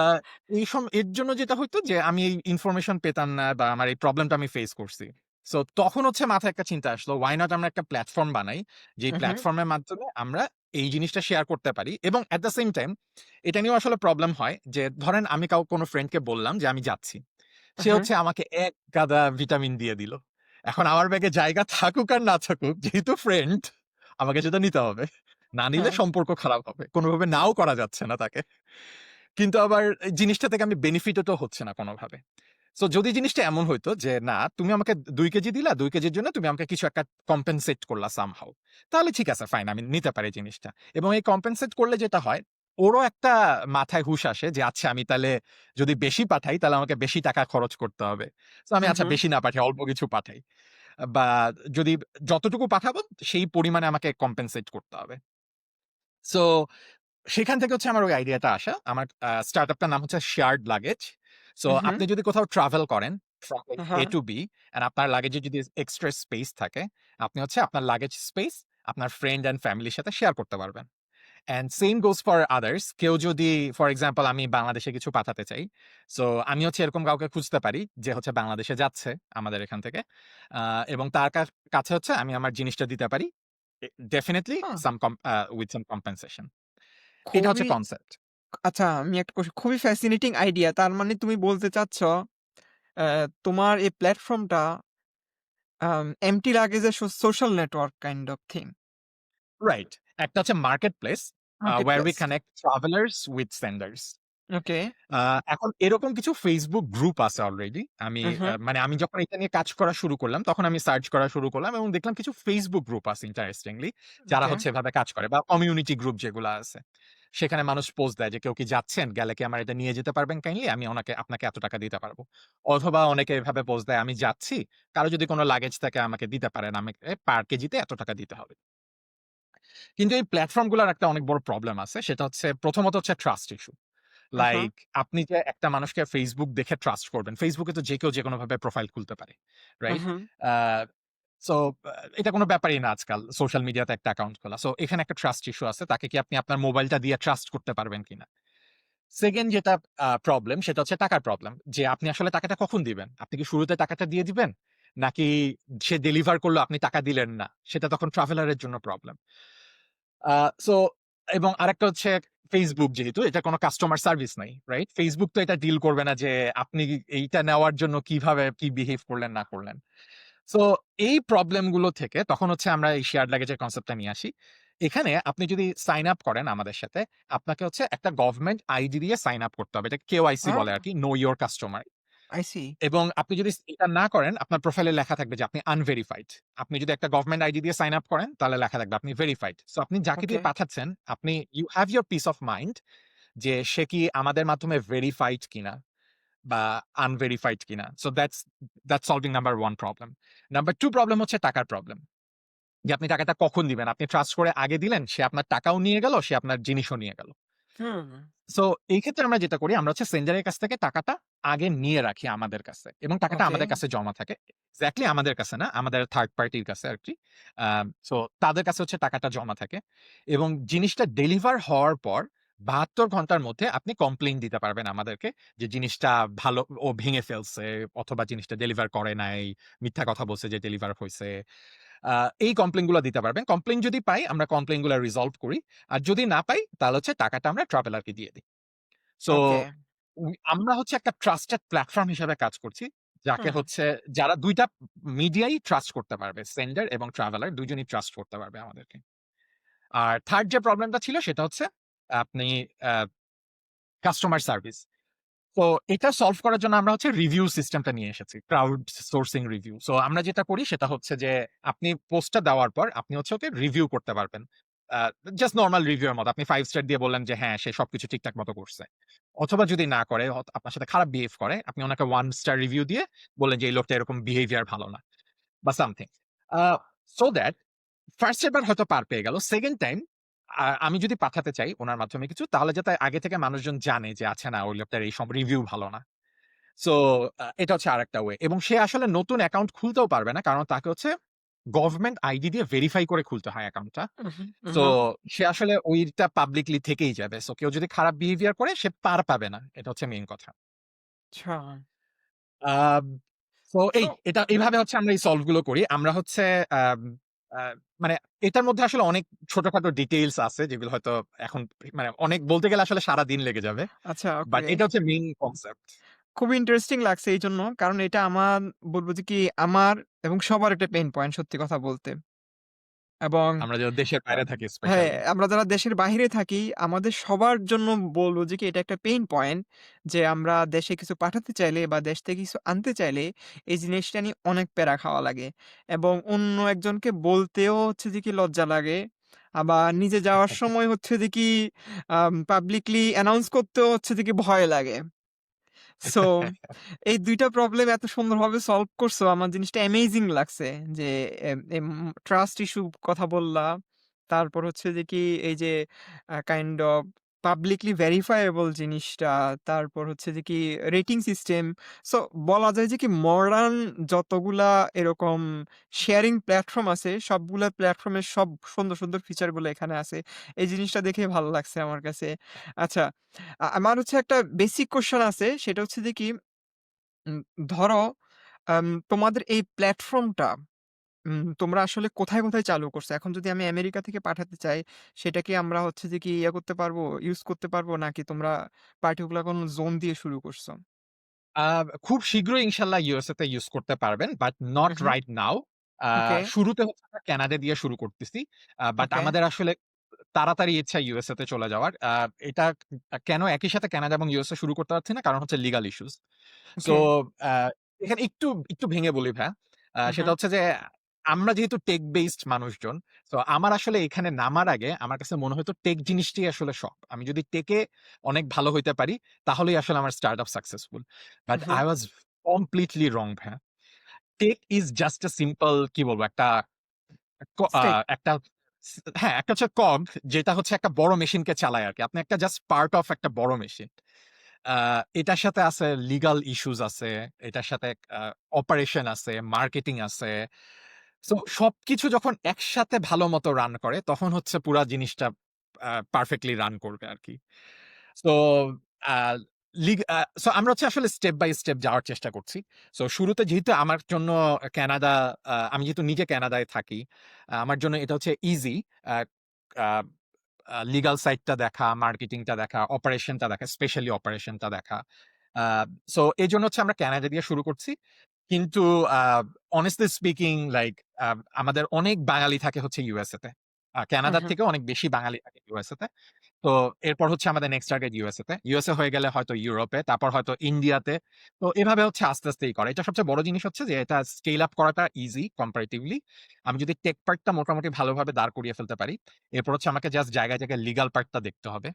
এর জন্য যেটা হইতো যে আমি এই ইনফরমেশন পেতাম না বা আমার এই প্রবলেমটা আমি ফেস করছি। সো তখন হচ্ছে মাথায় একটা চিন্তা আসলো, why not আমরা একটা প্ল্যাটফর্ম বানাই, যেই উহু, প্ল্যাটফর্মের মাধ্যমে আমরা এই জিনিসটা শেয়ার করতে পারি এবং এট দ্য সেম টাইম এটা নিয়েও আসলে প্রবলেম হয় যে ধরেন আমি কোনো ফ্রেন্ডকে বললাম যে আমি যাচ্ছি। সে উহু, হচ্ছে আমাকে এক গাদা ভিটামিন দিয়ে দিল। এখন আমার ব্যাগে জায়গা থাকুক আর না থাকুক, যেহেতু ফ্রেন্ড আমাকে সেটা নিতে হবে। না নিলে হ্যাঁ, সম্পর্ক খারাপ হবে। কোনভাবে নাও করা যাচ্ছে না তাকে। কিন্তু আবার এই জিনিসটা থেকে আমি বেনিফিটেড ও হচ্ছে না কোনভাবে। সো যদি জিনিসটা এমন হইতো যে না তুমি আমাকে ২ কেজি দিলা, ২ কেজির জন্য তুমি আমাকে কিছু একটা কম্পেনসেট করলা সামহাউ। তাহলে ঠিক আছে, ফাইন, আমি নিতে পারি জিনিসটা। এবং এই কম্পেনসেট করলে যেটা হয়, ওরও একটা মাথায় হুঁশ আসে যে আচ্ছা আমি তাহলে যদি বেশি পাঠাই তাহলে আমাকে বেশি টাকা খরচ করতে হবে। সো আমি আচ্ছা উহু, বেশি না পাঠাই, অল্প কিছু পাঠাই। বা যদি যতটুকু পাঠাবো সেই পরিমাণে আমাকে কম্পেনসেট করতে হবে। সো সেখান থেকে হচ্ছে আমার ওই আইডিয়াটা আসা। আমার স্টার্টআপটার নাম হচ্ছে শেয়ার্ড লাগেজ। সো উহু, আপনি যদি কোথাও ট্রাভেল করেন from A হ্যাঁ, to B অ্যান্ড আপনার লাগেজে যদি এক্সট্রা স্পেস থাকে, আপনি হচ্ছে আপনার লাগেজ স্পেস আপনার ফ্রেন্ড অ্যান্ড ফ্যামিলির সাথে শেয়ার করতে পারবেন। And same goes for others. কেউ যদি ফর এক্সাম্পল আমি বাংলাদেশে কিছু পাঠাতে চাই। সো আমি হচ্ছে এরকম কাউকে খুঁজতে পারি যে হচ্ছে বাংলাদেশে যাচ্ছে আমাদের এখান থেকে। আ এবং তার কাছে হচ্ছে আমি আমার জিনিসটা দিতে পারি। ডেফিনিটলি হ্যাঁ, উইথ সাম কম্পেনসেশন। এটা হচ্ছে খুবই কনসেপ্ট। আচ্ছা আমি একটা খুবই ফ্যাসিনেটিং আইডিয়া। তার মানে তুমি বলতে চাচ্ছ তোমার এই প্ল্যাটফর্মটা এম্পটি লাগেজের social network kind of thing. Right. একটা হচ্ছে market place market where we place. connect travelers with senders. Okay. আ এখন এরকম কিছু Facebook গ্রুপ আছে অলরেডি। আমি উহু, মানে আমি যখন এটা নিয়ে কাজ করা শুরু করলাম, তখন আমি সার্চ করা শুরু করলাম এবং দেখলাম কিছু Facebook গ্রুপ আছে ইন্টারেস্টিংলি, যারা ওকে, হচ্ছে এভাবে কাজ করে বা কমিউনিটি গ্রুপ যেগুলা আছে। সেখানে মানুষ পোস্ট দেয় যে, "কেউ কি যাচ্ছেন? গেলে কি আমার এটা নিয়ে যেতে পারবেন কাইন্ডলি? আমি আপনাকে এত টাকা দিতে পারব।" অথবা অনেকে এভাবে পোস্ট দেয়, "আমি যাচ্ছি। কারো যদি কোন লাগেজ থাকে আমাকে দিতে পারেন। আমাকে পার কেজিতে এত টাকা দিতে হবে।" কিন্তু এই প্ল্যাটফর্ম গুলার একটা অনেক বড় প্রবলেম আছে। সেটা হচ্ছে প্রথমত হচ্ছে ট্রাস্ট ইস্যু। উহু, লাইক আপনি যে একটা মানুষকে Facebook দেখে ট্রাস্ট করবেন। Facebook এ তো যে কেউ যেকোনোভাবে প্রোফাইল খুলতে পারে। রাইট? উহু, আ সো এটা কোন ব্যাপারই না আজকাল। সোশ্যাল মিডিয়াতে একটা অ্যাকাউন্ট খোলা। সো এখানে একটা ট্রাস্ট ইস্যু আছে। তাকে কি আপনি আপনার মোবাইলটা দিয়ে ট্রাস্ট করতে পারবেন কিনা? সেকেন্ড যেটা প্রবলেম সেটা হচ্ছে টাকার প্রবলেম। যে আপনি আসলে টাকাটা কখন দিবেন? আপনি কি শুরুতে টাকাটা দিয়ে দিবেন? নাকি সে ডেলিভার করলো আপনি টাকা দিলেন না? সেটা তখন ট্রাভেলার এর জন্য প্রবলেম। আ সো এবং আরেকটা হচ্ছে Facebook যেহেতু এটা কোন কাস্টমার সার্ভিস নাই, রাইট? Facebook তো এটা ডিল করবে না যে আপনি এইটা নেওয়ার জন্য কিভাবে কি বিহেভ করলেন না করলেন। সো এই প্রবলেম গুলো থেকে তখন হচ্ছে আমরা এই শেয়ার্ড লাগেজের কনসেপ্টটা নিয়ে আসি। এখানে আপনি যদি সাইন আপ করেন আমাদের সাথে, আপনাকে হচ্ছে একটা গভর্নমেন্ট আইডি দিয়ে সাইন আপ করতে হবে। এটা কেওআইসি আ বলে আরকি, know your customer. I see. এবং আপনি যদি এটা না করেন, আপনার প্রোফাইলে লেখা থাকবে যে আপনি আনভেরিফাইড। আপনি যদি একটা গভর্নমেন্ট আইডি দিয়ে সাইন আপ করেন, তাহলে লেখা থাকবে আপনি ভেরিফাইড। সো আপনি যাকে ওকে, দিয়ে পাঠাচ্ছেন, আপনি you have your peace of mind যে সে কি আমাদের মাধ্যমে ভেরিফাইড কিনা বা আনভেরিফাইড কিনা। So that's solving number 1 problem. Number 2 problem হচ্ছে টাকার প্রবলেম। যে আপনি টাকাটা কখন দিবেন? আপনি ট্রাস্ট করে আগে দিলেন, সে আপনার টাকাও নিয়ে গেল, সে আপনার জিনিসও নিয়ে গেল। হুম, সো এই ক্ষেত্রে আমরা যেটা করি, আমরা হচ্ছে সেন্ডার এর কাছ থেকে টাকাটা আগে নিয়ে রাখি আমাদের কাছে এবং টাকাটা ওকে, আমাদের কাছে জমা থাকে। এক্সাক্টলি আমাদের কাছে না, আমাদের থার্ড পার্টির কাছে আরকি। সো তাদের কাছে হচ্ছে টাকাটা জমা থাকে এবং জিনিসটা ডেলিভার হওয়ার পর ৭২ ঘন্টার মধ্যে আপনি কমপ্লেইন দিতে পারবেন আমাদেরকে যে জিনিসটা ভালো ও ভেঙে ফেলছে অথবা জিনিসটা ডেলিভার করে নাই, মিথ্যা কথা বলছে যে ডেলিভার হইছে। আ এই কমপ্লেইন গুলা দিতে পারবেন। কমপ্লেইন যদি পাই, আমরা কমপ্লেইন গুলা রিজলভ করি। আর যদি না পাই, তাহলে হচ্ছে টাকাটা আমরা ট্রাভেলারকে দিয়ে দিই। সো ওকে, আমরা হচ্ছে একটা ট্রাস্টেড প্ল্যাটফর্ম হিসেবে কাজ করছি। যাকে হুম, হচ্ছে যারা ২ টা মিডিয়াই ট্রাস্ট করতে পারবে। সেন্ডার এবং ট্রাভেলার ২ জনই ট্রাস্ট করতে পারবে আমাদেরকে। আর থার্ড যে প্রবলেমটা ছিল সেটা হচ্ছে আপনি আ কাস্টমার সার্ভিস। তো এটা সলভ করার জন্য আমরা হচ্ছে রিভিউ সিস্টেমটা নিয়ে এসেছি। Crowd sourcing review. সো আমরা যেটা করি সেটা হচ্ছে যে আপনি পোস্টটা দেওয়ার পর আপনি হচ্ছে ওকে রিভিউ করতে পারবেন। আ জাস্ট নরমাল রিভিউ এর মতো। আপনি 5 স্টার দিয়ে বললেন যে হ্যাঁ, সে সবকিছু ঠিকঠাক মতো করছে। অথবা যদি না করে আপনার সাথে খারাপ বিহেভ করে, আপনি উনাকে 1 স্টার রিভিউ দিয়ে বললেন যে এই লোকটা এরকম বিহেভিয়ার ভালো না বা something. A so that first এর বার হয়তো পার পেয়ে গেল। সেকেন্ড টাইম আমি যদি পাঠাতে চাই উনার মাধ্যমে কিছু তাহলে যাতে আগে থেকে মানুষজন জানে যে আচ্ছা না ওই লোকটার এই সব রিভিউ ভালো না। সো এটা হচ্ছে আরেকটা ওয়ে এবং সে আসলে নতুন অ্যাকাউন্ট খুলতেও পারবে না। কারণ তাকে হচ্ছে গভর্নমেন্ট আইডি দিয়ে ভেরিফাই করে খুলতে হয় অ্যাকাউন্টটা। উহু, সো উহু। সে আসলে ওইটা পাবলিকলি থেকেই যাবে। সো কেউ যদি খারাপ বিহেভিয়ার করে সে পার পাবে না। এটা হচ্ছে মেইন কথা। আচ্ছা। আম সো তো এটা এভাবে হচ্ছে আমরা এই সলভ গুলো করি। আমরা হচ্ছে আম আ মানে এটার মধ্যে আসলে অনেক ছোটখাটো ডিটেইলস আছে যেগুলো হয়তো এখন মানে অনেক বলতে গেলে আসলে সারাদিন লেগে যাবে। আচ্ছা, বাট ওকে। এটা হচ্ছে মেইন কনসেপ্ট। খুবই ইন্টারেস্টিং লাগছে এইজন্য। কারণ এটা আমার বলব যে কি আমার এবং সবার একটা পেইন পয়েন্ট সত্যি কথা বলতে। এবং আমরা যারা দেশের আ বাইরে থাকি হ্যাঁ, স্পেশালি। আমরা যারা দেশের বাহিরে থাকি, আমাদের সবার জন্য বলব যে কি এটা একটা পেইন পয়েন্ট যে আমরা দেশে কিছু পাঠাতে চাইলে বা দেশ থেকে কিছু আনতে চাইলে এই জিনিসটা নিয়ে অনেক প্যারা খাওয়া লাগে। এবং অন্য একজনকে বলতেও হচ্ছে যে কি লজ্জা লাগে। আবার নিজে যাওয়ার সময় হচ্ছে যে কি পাবলিকলি অ্যানাউন্স করতেও হচ্ছে যে কি ভয় লাগে। সো এই ২ টা প্রবলেম এত সুন্দরভাবে সলভ করছো আমার জিনিসটা অ্যামেজিং লাগছে। যে ট্রাস্ট ইস্যু কথা বললা। তারপর হচ্ছে যে কি এই যে কাইন্ড অফ পাবলিকলি ভেরিফায়েবল জিনিসটা, তারপর হচ্ছে যে কি রেটিং সিস্টেম। সো বলা যায় যে কি মডার্ন যতগুলা এরকম শেয়ারিং প্ল্যাটফর্ম আছে সবগুলা প্ল্যাটফর্মের সব সুন্দর, সুন্দর ফিচার গুলো এখানে আছে। এই জিনিসটা দেখেই ভালো লাগছে আমার কাছে। আচ্ছা, আমার হচ্ছে একটা বেসিক কোয়েশ্চেন আছে। সেটা হচ্ছে যে কি উম ধরো তোমাদের এই প্ল্যাটফর্মটা তোমরা আসলে কোথায়, কোথায় চালু করছো? এখন যদি আমি আমেরিকা থেকে পাঠাতে চাই, সেটা কি আমরা হচ্ছে যে কি ইয়ে করতে পারবো, ইউজ করতে পারবো? নাকি তোমরা পার্টিকুলার কোনো জোন দিয়ে শুরু করছো? আ খুব শীঘ্রই ইনশাআল্লাহ ইউএসএ তে ইউস করতে পারবেন। বাট নট উহু, রাইট নাও। আ ওকে, শুরুতে হচ্ছে আমরা কানাডা দিয়ে শুরু করতেছি। বাট ওকে, আমাদের আসলে তাড়াতাড়ি ইচ্ছা ইউএসএ তে চলে যাওয়ার। এটা কেন একই সাথে কানাডা এবং ইউএসএ শুরু করতে পারছি না? কারণ হচ্ছে লিগাল ইস্যুস। So okay. আ এখানে একটু ভেঙে বলি ভাইয়া। উহু, সেটা হচ্ছে যে আমরা যেহেতু টেক বেসড মানুষজন, সো আমার আসলে এখানে নামার আগে আমার কাছে মনে হতো টেক জিনিসটাই আসলে সব। আমি যদি টেকে অনেক ভালো হইতে পারি, তাহলেই আসলে আমার স্টার্টআপ সাকসেসফুল। বাট উহু। I was completely wrong ভাইয়া। Tech is just a simple কি বলবো একটা ক আ স্টেক। একটা হ্যাঁ, একটা হচ্ছে কগ যেটা হচ্ছে একটা বড় মেশিনকে চালায় আরকি। আপনি একটা জাস্ট পার্ট অফ একটা বড় মেশিন। আ এটার সাথে আছে লিগাল ইস্যুস আছে, এটার সাথে অপারেশন আছে, মার্কেটিং আছে। সো সবকিছু যখন একসাথে ভালোমতো রান করে তখন হচ্ছে পুরা জিনিসটা পারফেক্টলি রান করবে আরকি। সো আ সো আমরা হচ্ছে আসলে স্টেপ বাই স্টেপ যাওয়ার চেষ্টা করছি। সো শুরুতে যেহেতু আমার জন্য কানাডা আমি যেহেতু নিজে কানাডায় থাকি, আমার জন্য এটা হচ্ছে ইজি। আ আ আ লিগাল সাইডটা দেখা, মার্কেটিংটা দেখা, অপারেশনটা দেখা, স্পেশালি অপারেশনটা দেখা। আ সো এজন্য হচ্ছে আমরা কানাডা দিয়ে শুরু করছি। কিন্তু আ honestly speaking লাইক আ আমাদের অনেক বাঙালি থাকে হচ্ছে ইউএসএ তে। কানাডার উহু, থেকে অনেক বেশি বাঙালি থাকে ইউএসএ তে। তো এরপর হচ্ছে আমাদের নেক্সট টার্গেট ইউএসএ তে। ইউএসএ হয়ে গেলে হয়তো ইউরোপে, তারপর হয়তো ইন্ডিয়াতে। তো এভাবে হচ্ছে আস্তে, আস্তেই করা। এটা সবচেয়ে বড় জিনিস হচ্ছে যে এটা স্কেল আপ করাটা ইজি কম্পারেটিভলি। আমি যদি টেক পার্টটা মোটামুটি ভালোভাবে দাঁড় করিয়ে ফেলতে পারি, এরপর হচ্ছে আমাকে জাস্ট জায়গায়, জায়গায় লিগাল পার্টটা দেখতে হবে।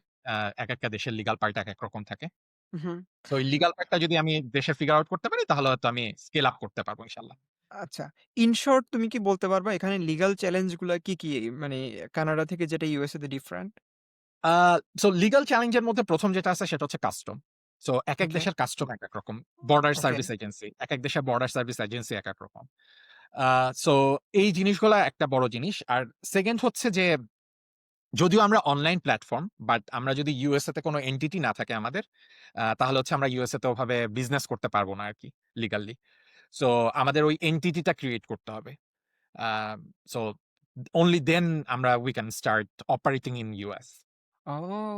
একেকটা দেশের লিগাল পার্ট একেক রকম থাকে। উহু। সো এই লিগাল পার্টটা যদি আমি দেশে ফিগার আউট করতে পারি তাহলে হয়তো আমি স্কেল আপ করতে পারবো ইনশাআল্লাহ। আচ্ছা। ইন শর্ট তুমি কি বলতে পারবা এখানে লিগ্যাল চ্যালেঞ্জ গুলা কি, কি? মানে কানাডা থেকে যেটা ইউএসএ তে ডিফারেন্ট? আ সো লিগাল চ্যালেঞ্জ এর মধ্যে ১ম যেটা আছে সেটা হচ্ছে কাস্টম। সো একেক ওকে, দেশের কাস্টম একেক রকম। Border okay. Service agency. একেক দেশের বর্ডার সার্ভিস এজেন্সি একেক রকম। আ সো এই জিনিসগুলা একটা বড় জিনিস। আর 2nd হচ্ছে যে যদিও আমরা অনলাইন প্ল্যাটফর্ম বাট আমরা যদি ইউএসএ তে কোনো এন্টিটি না থাকে আমাদের, তাহলে হচ্ছে আমরা ইউএসএ তে ওভাবে বিজনেস করতে পারব না আরকি লিগালি। সো আমাদের ওই এন্টিটিটা ক্রিয়েট করতে হবে। আ সো only then আমরা we can start operating in US. Oh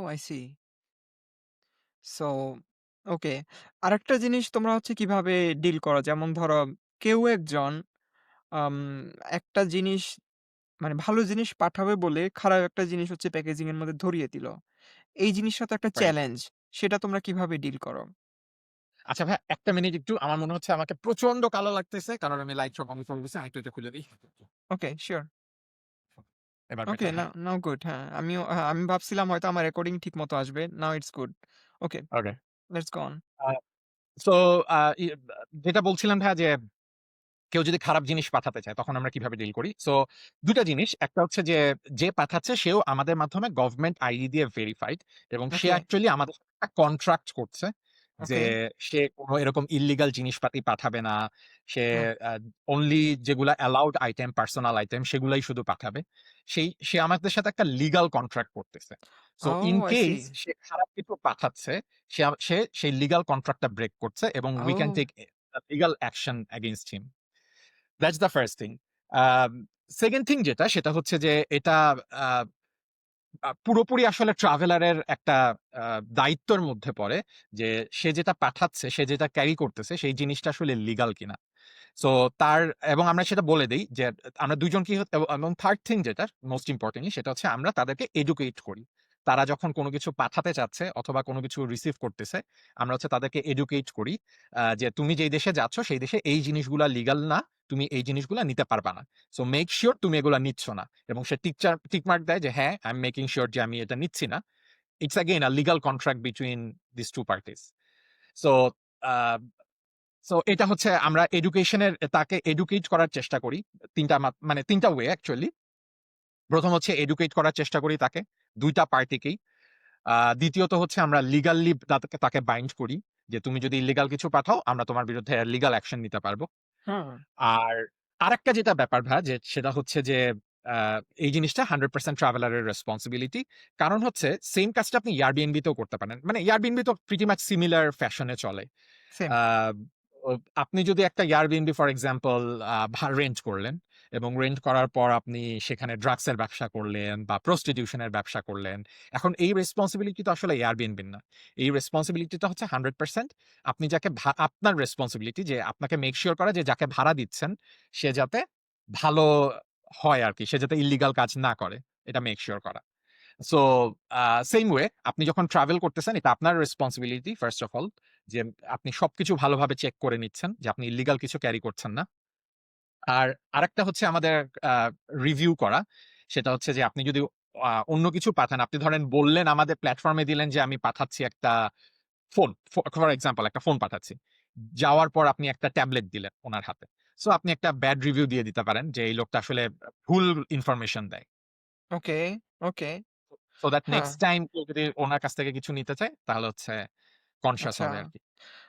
I see. So okay. আরেকটা জিনিস তোমরা হচ্ছে কিভাবে ডিল করো? যেমন ধরো কেউ একজন আম একটা জিনিস মানে ভালো জিনিস পাঠাবে বলে খারাপ একটা জিনিস হচ্ছে প্যাকেজিং এর মধ্যে ধরিয়ে দিল। এই জিনিসটা তো একটা রাইট। চ্যালেঞ্জ। সেটা তোমরা কিভাবে ডিল করো? আচ্ছা ভাই ১ টা মিনিট একটু আমার মনে হচ্ছে আমাকে প্রচন্ড কালো লাগতেছে কারণ আমি লাইট সব অন করে দিছি। আরেকটু এটা খুলে দেই। Okay, sure. এবার ওকে, বেটার, হ্যাঁ। Now good. হ্যাঁ, আমি ভাবছিলাম হয়তো আমার রেকর্ডিং ঠিকমতো আসবে। Now it's good. Okay, okay. Let's go on. Uh so uh ই যেটা বলছিলাম ভাইয়া যে কেউ যদি খারাপ জিনিস পাঠাতে চায় তখন আমরা কিভাবে ডিল করি? সো ২ টা জিনিস। একটা হচ্ছে যে, যে পাঠাচ্ছে সেও আমাদের মাধ্যমে গভর্নমেন্ট আইডি দিয়ে ভেরিফাইড এবং সে ওকে, অ্যাকচুয়ালি আমাদের সাথে একটা কন্ট্রাক্ট করছে যে ওকে। সে কোনো এরকম ইল্লিগাল জিনিসপাতি পাঠাবে না। সে হুম। আ অনলি যেগুলা অ্যালাউড আইটেম, পার্সোনাল আইটেম সেগুলাই শুধু পাঠাবে। সে আমাদের সাথে একটা লিগাল কন্ট্রাক্ট করতেছে। So in Oh, I case see. সে খারাপ কিছু পাঠাচ্ছে, সে সেই লিগাল কন্ট্রাক্টটা ব্রেক করছে এবং we can Oh, take legal action against him. That's the first thing. Um second thing যেটা সেটা হচ্ছে যে এটা আ পুরোপুরি আসলে ট্রাভেলারের একটা আ দায়িত্বের মধ্যে পড়ে যে সে যেটা পাঠাচ্ছে, সে যেটা ক্যারি করতেছে সেই জিনিসটা আসলে লিগাল কিনা। সো তার এবং আমরা সেটা বলে দেই যে আমরা ২ জন কি এবং থার্ড থিং যেটা মোস্ট ইম্পোর্টেন্টলি সেটা হচ্ছে আমরা তাদেরকে এডুকেট করি। তারা যখন কোন কিছু পাঠাতে চাচ্ছে অথবা কোন কিছু রিসিভ করতেছে, আমরা হচ্ছে তাদেরকে এডুকেট করি যে তুমি যেই দেশে যাচ্ছ সেই দেশে এই জিনিসগুলা লিগাল না। তুমি এই জিনিসগুলা নিতে পারবা না। সো মেক সিউর তুমি এগুলা নিচ্ছ না। এবং সে টিক মার্ক দেয় যে হ্যাঁ, আই এম মেকিং সিউর যে আমি এটা নিচ্ছি না। It's again a legal contract between this ২ parties. So a so এটা হচ্ছে আমরা তাকে এডুকেট করার চেষ্টা করি। ৩ টা মানে ৩ টা ওয়ে অ্যাকচুয়ালি। ১ম হচ্ছে এডুকেট করার চেষ্টা করি তাকে, ২ টা পার্টিকেই। আ দ্বিতীয়ত হচ্ছে আমরা লিগালি তাকে বাইন্ড করি যে তুমি যদি ইল্লিগাল কিছু পাঠাও আমরা তোমার বিরুদ্ধে লিগাল অ্যাকশন নিতে পারব। হুম। আর আরেকটা যেটা ব্যাপার যে সেটা হচ্ছে যে আ এই জিনিসটা 100% ট্রাভেলার এর রেসপনসিবিলিটি। কারণ হচ্ছে সেইম কাজটা আপনি Airbnb তেও করতে পারেন। মানে Airbnb তো প্রিটি মাচ সিমিলার ফ্যাশন এ চলে। সেম। আ ও আপনি যদি একটা Airbnb ফর এক্সাম্পল রেন্ট করলেন এবং রেন্ট করার পর আপনি সেখানে ড্রাগস এর ব্যবসা করলেন বা প্রস্টিটিউশন এর ব্যবসা করলেন। এখন এই রেসপনসিবিলিটি তো আসলে Airbnb র না। এই রেসপনসিবিলিটিটা হচ্ছে 100% আপনি যাকে আপনার রেসপনসিবিলিটি যে আপনাকে মেক সিউর করা যে যাকে ভাড়া দিচ্ছেন সে যাতে ভালো হয় আরকি। সে যাতে ইল্লিগাল কাজ না করে। এটা মেক সিউর করা। সো আ সেইম ওয়ে আপনি যখন ট্রাভেল করতেছেন এটা আপনার রেসপনসিবিলিটি ফার্স্ট ওফ অল যে আপনি সবকিছু ভালোভাবে চেক করে নিচ্ছেন যে আপনি ইল্লিগাল কিছু ক্যারি করছেন না। আর আরেকটা হচ্ছে আমাদের আ রিভিউ করা। সেটা হচ্ছে যে আপনি যদি অন্য কিছু পাঠান, আপনি ধরেন বললেন আমাদের প্ল্যাটফর্মে দিলেন যে আমি পাঠাচ্ছি একটা ফোন। ফর এক্সাম্পল একটা ফোন পাঠাচ্ছি। যাওয়ার পর আপনি একটা ট্যাবলেট দিলেন উনার হাতে। সো আপনি একটা ব্যাড রিভিউ দিয়ে দিতে পারেন যে এই লোকটা আসলে ভুল ইনফরমেশন দেয়। ওকে, ওকে। সো দ্যাট হ্যাঁ, নেক্সট টাইম কেউ যদি উনার কাছ থেকে কিছু নিতে চায় তাহলে হচ্ছে কনশিয়াস আচ্ছা। হবে আরকি।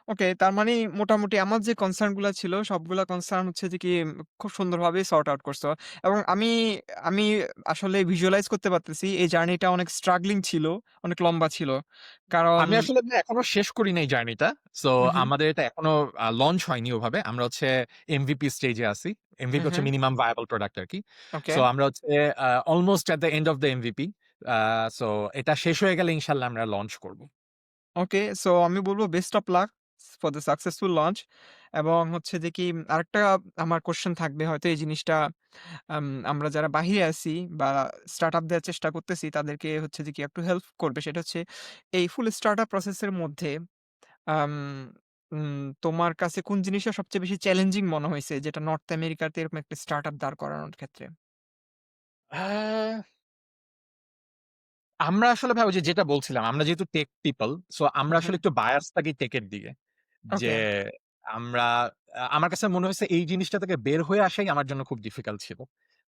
ওকে, তার মানে মোটামুটি আমার যে কনসার্ন গুলা ছিল সবগুলা কনসার্ন হচ্ছে যে কি খুব সুন্দরভাবে সর্ট আউট করছো। এবং আমি আসলে ভিজুয়ালাইজ করতে পারতেছি এই জার্নিটা অনেক স্ট্রাগলিং ছিল, অনেক লম্বা ছিল। কারণ আমি আসলে এখনো শেষ করি নাই জার্নিটা। সো হু, হু, আমাদের এটা এখনো লঞ্চ হয়নি ওভাবে। আমরা হচ্ছে এমভিপি স্টেজে আছি। হু, এমভিপি হু। হচ্ছে মিনিমাম ভায়াবল প্রোডাক্ট আরকি। ওকে, সো আমরা হচ্ছে almost at the end of the MVP. A so এটা শেষ হয়ে গেলে ইনশাআল্লাহ আমরা লঞ্চ করব। ওকে। সো আমি বলব best of luck for the successful launch. এবং হচ্ছে যে কি আরেকটা আমার কোয়েশ্চেন থাকবে হয়তো এই জিনিসটা আমরা যারা বাহিরে আছি বা স্টার্টআপ দেওয়ার চেষ্টা করতেছি তাদেরকে হচ্ছে যে কি একটু হেল্প করবে। সেটা হচ্ছে এই ফুল স্টার্টআপ প্রসেস এর মধ্যে আম তোমার কাছে কোন জিনিসটা সবচেয়ে বেশি চ্যালেঞ্জিং মনে হইছে যেটা নর্থ আমেরিকাতে এরকম একটা স্টার্টআপ দাঁড় করানোর ক্ষেত্রে? আ আমরা আসলে ভাই ওই যে যেটা বলছিলাম, আমরা যেহেতু টেক পিপল, সো হু, আমরা হু। আসলে একটু বায়াস থাকি টেকের দিকে। যে ওকে। আমরা আমার কাছে মনে হইছে এই জিনিসটা থেকে বের হয়ে আসাই আমার জন্য খুব ডিফিকাল্ট ছিল।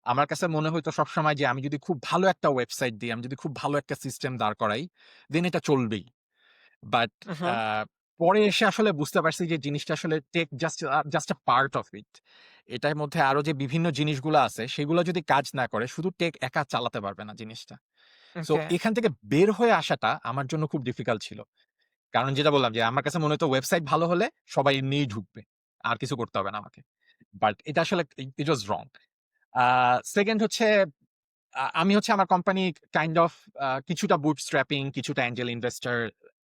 আমার কাছে মনে হইতো সবসময় যে আমি যদি খুব ভালো একটা ওয়েবসাইট দিই, আমি যদি খুব ভালো একটা সিস্টেম দাঁড় করাই, দেন এটা চলবেই। বাট উহু, আ পরে এসে আসলে বুঝতে পারছি যে জিনিসটা আসলে tech just a part of it. এটার মধ্যে আরো যে বিভিন্ন জিনিসগুলা আছে, সেগুলা যদি কাজ না করে শুধু টেক একা চালাতে পারবে না জিনিসটা। সো ওকে, এখান থেকে বের হয়ে আসাটা আমার জন্য খুব ডিফিকাল্ট ছিল। কারণ যেটা বললাম যে আমার কাছে মনে হতো ওয়েবসাইট ভালো হলে সবাই এমনিই ঢুকবে। আর কিছু করতে হবে না আমাকে। বাট এটা আসলে ইট ওয়াজ রং। আ 2nd হচ্ছে আমি হচ্ছে আমার কোম্পানি কাইন্ড অফ কিছুটা বুটস্ট্র্যাপিং, কিছুটা Angel investor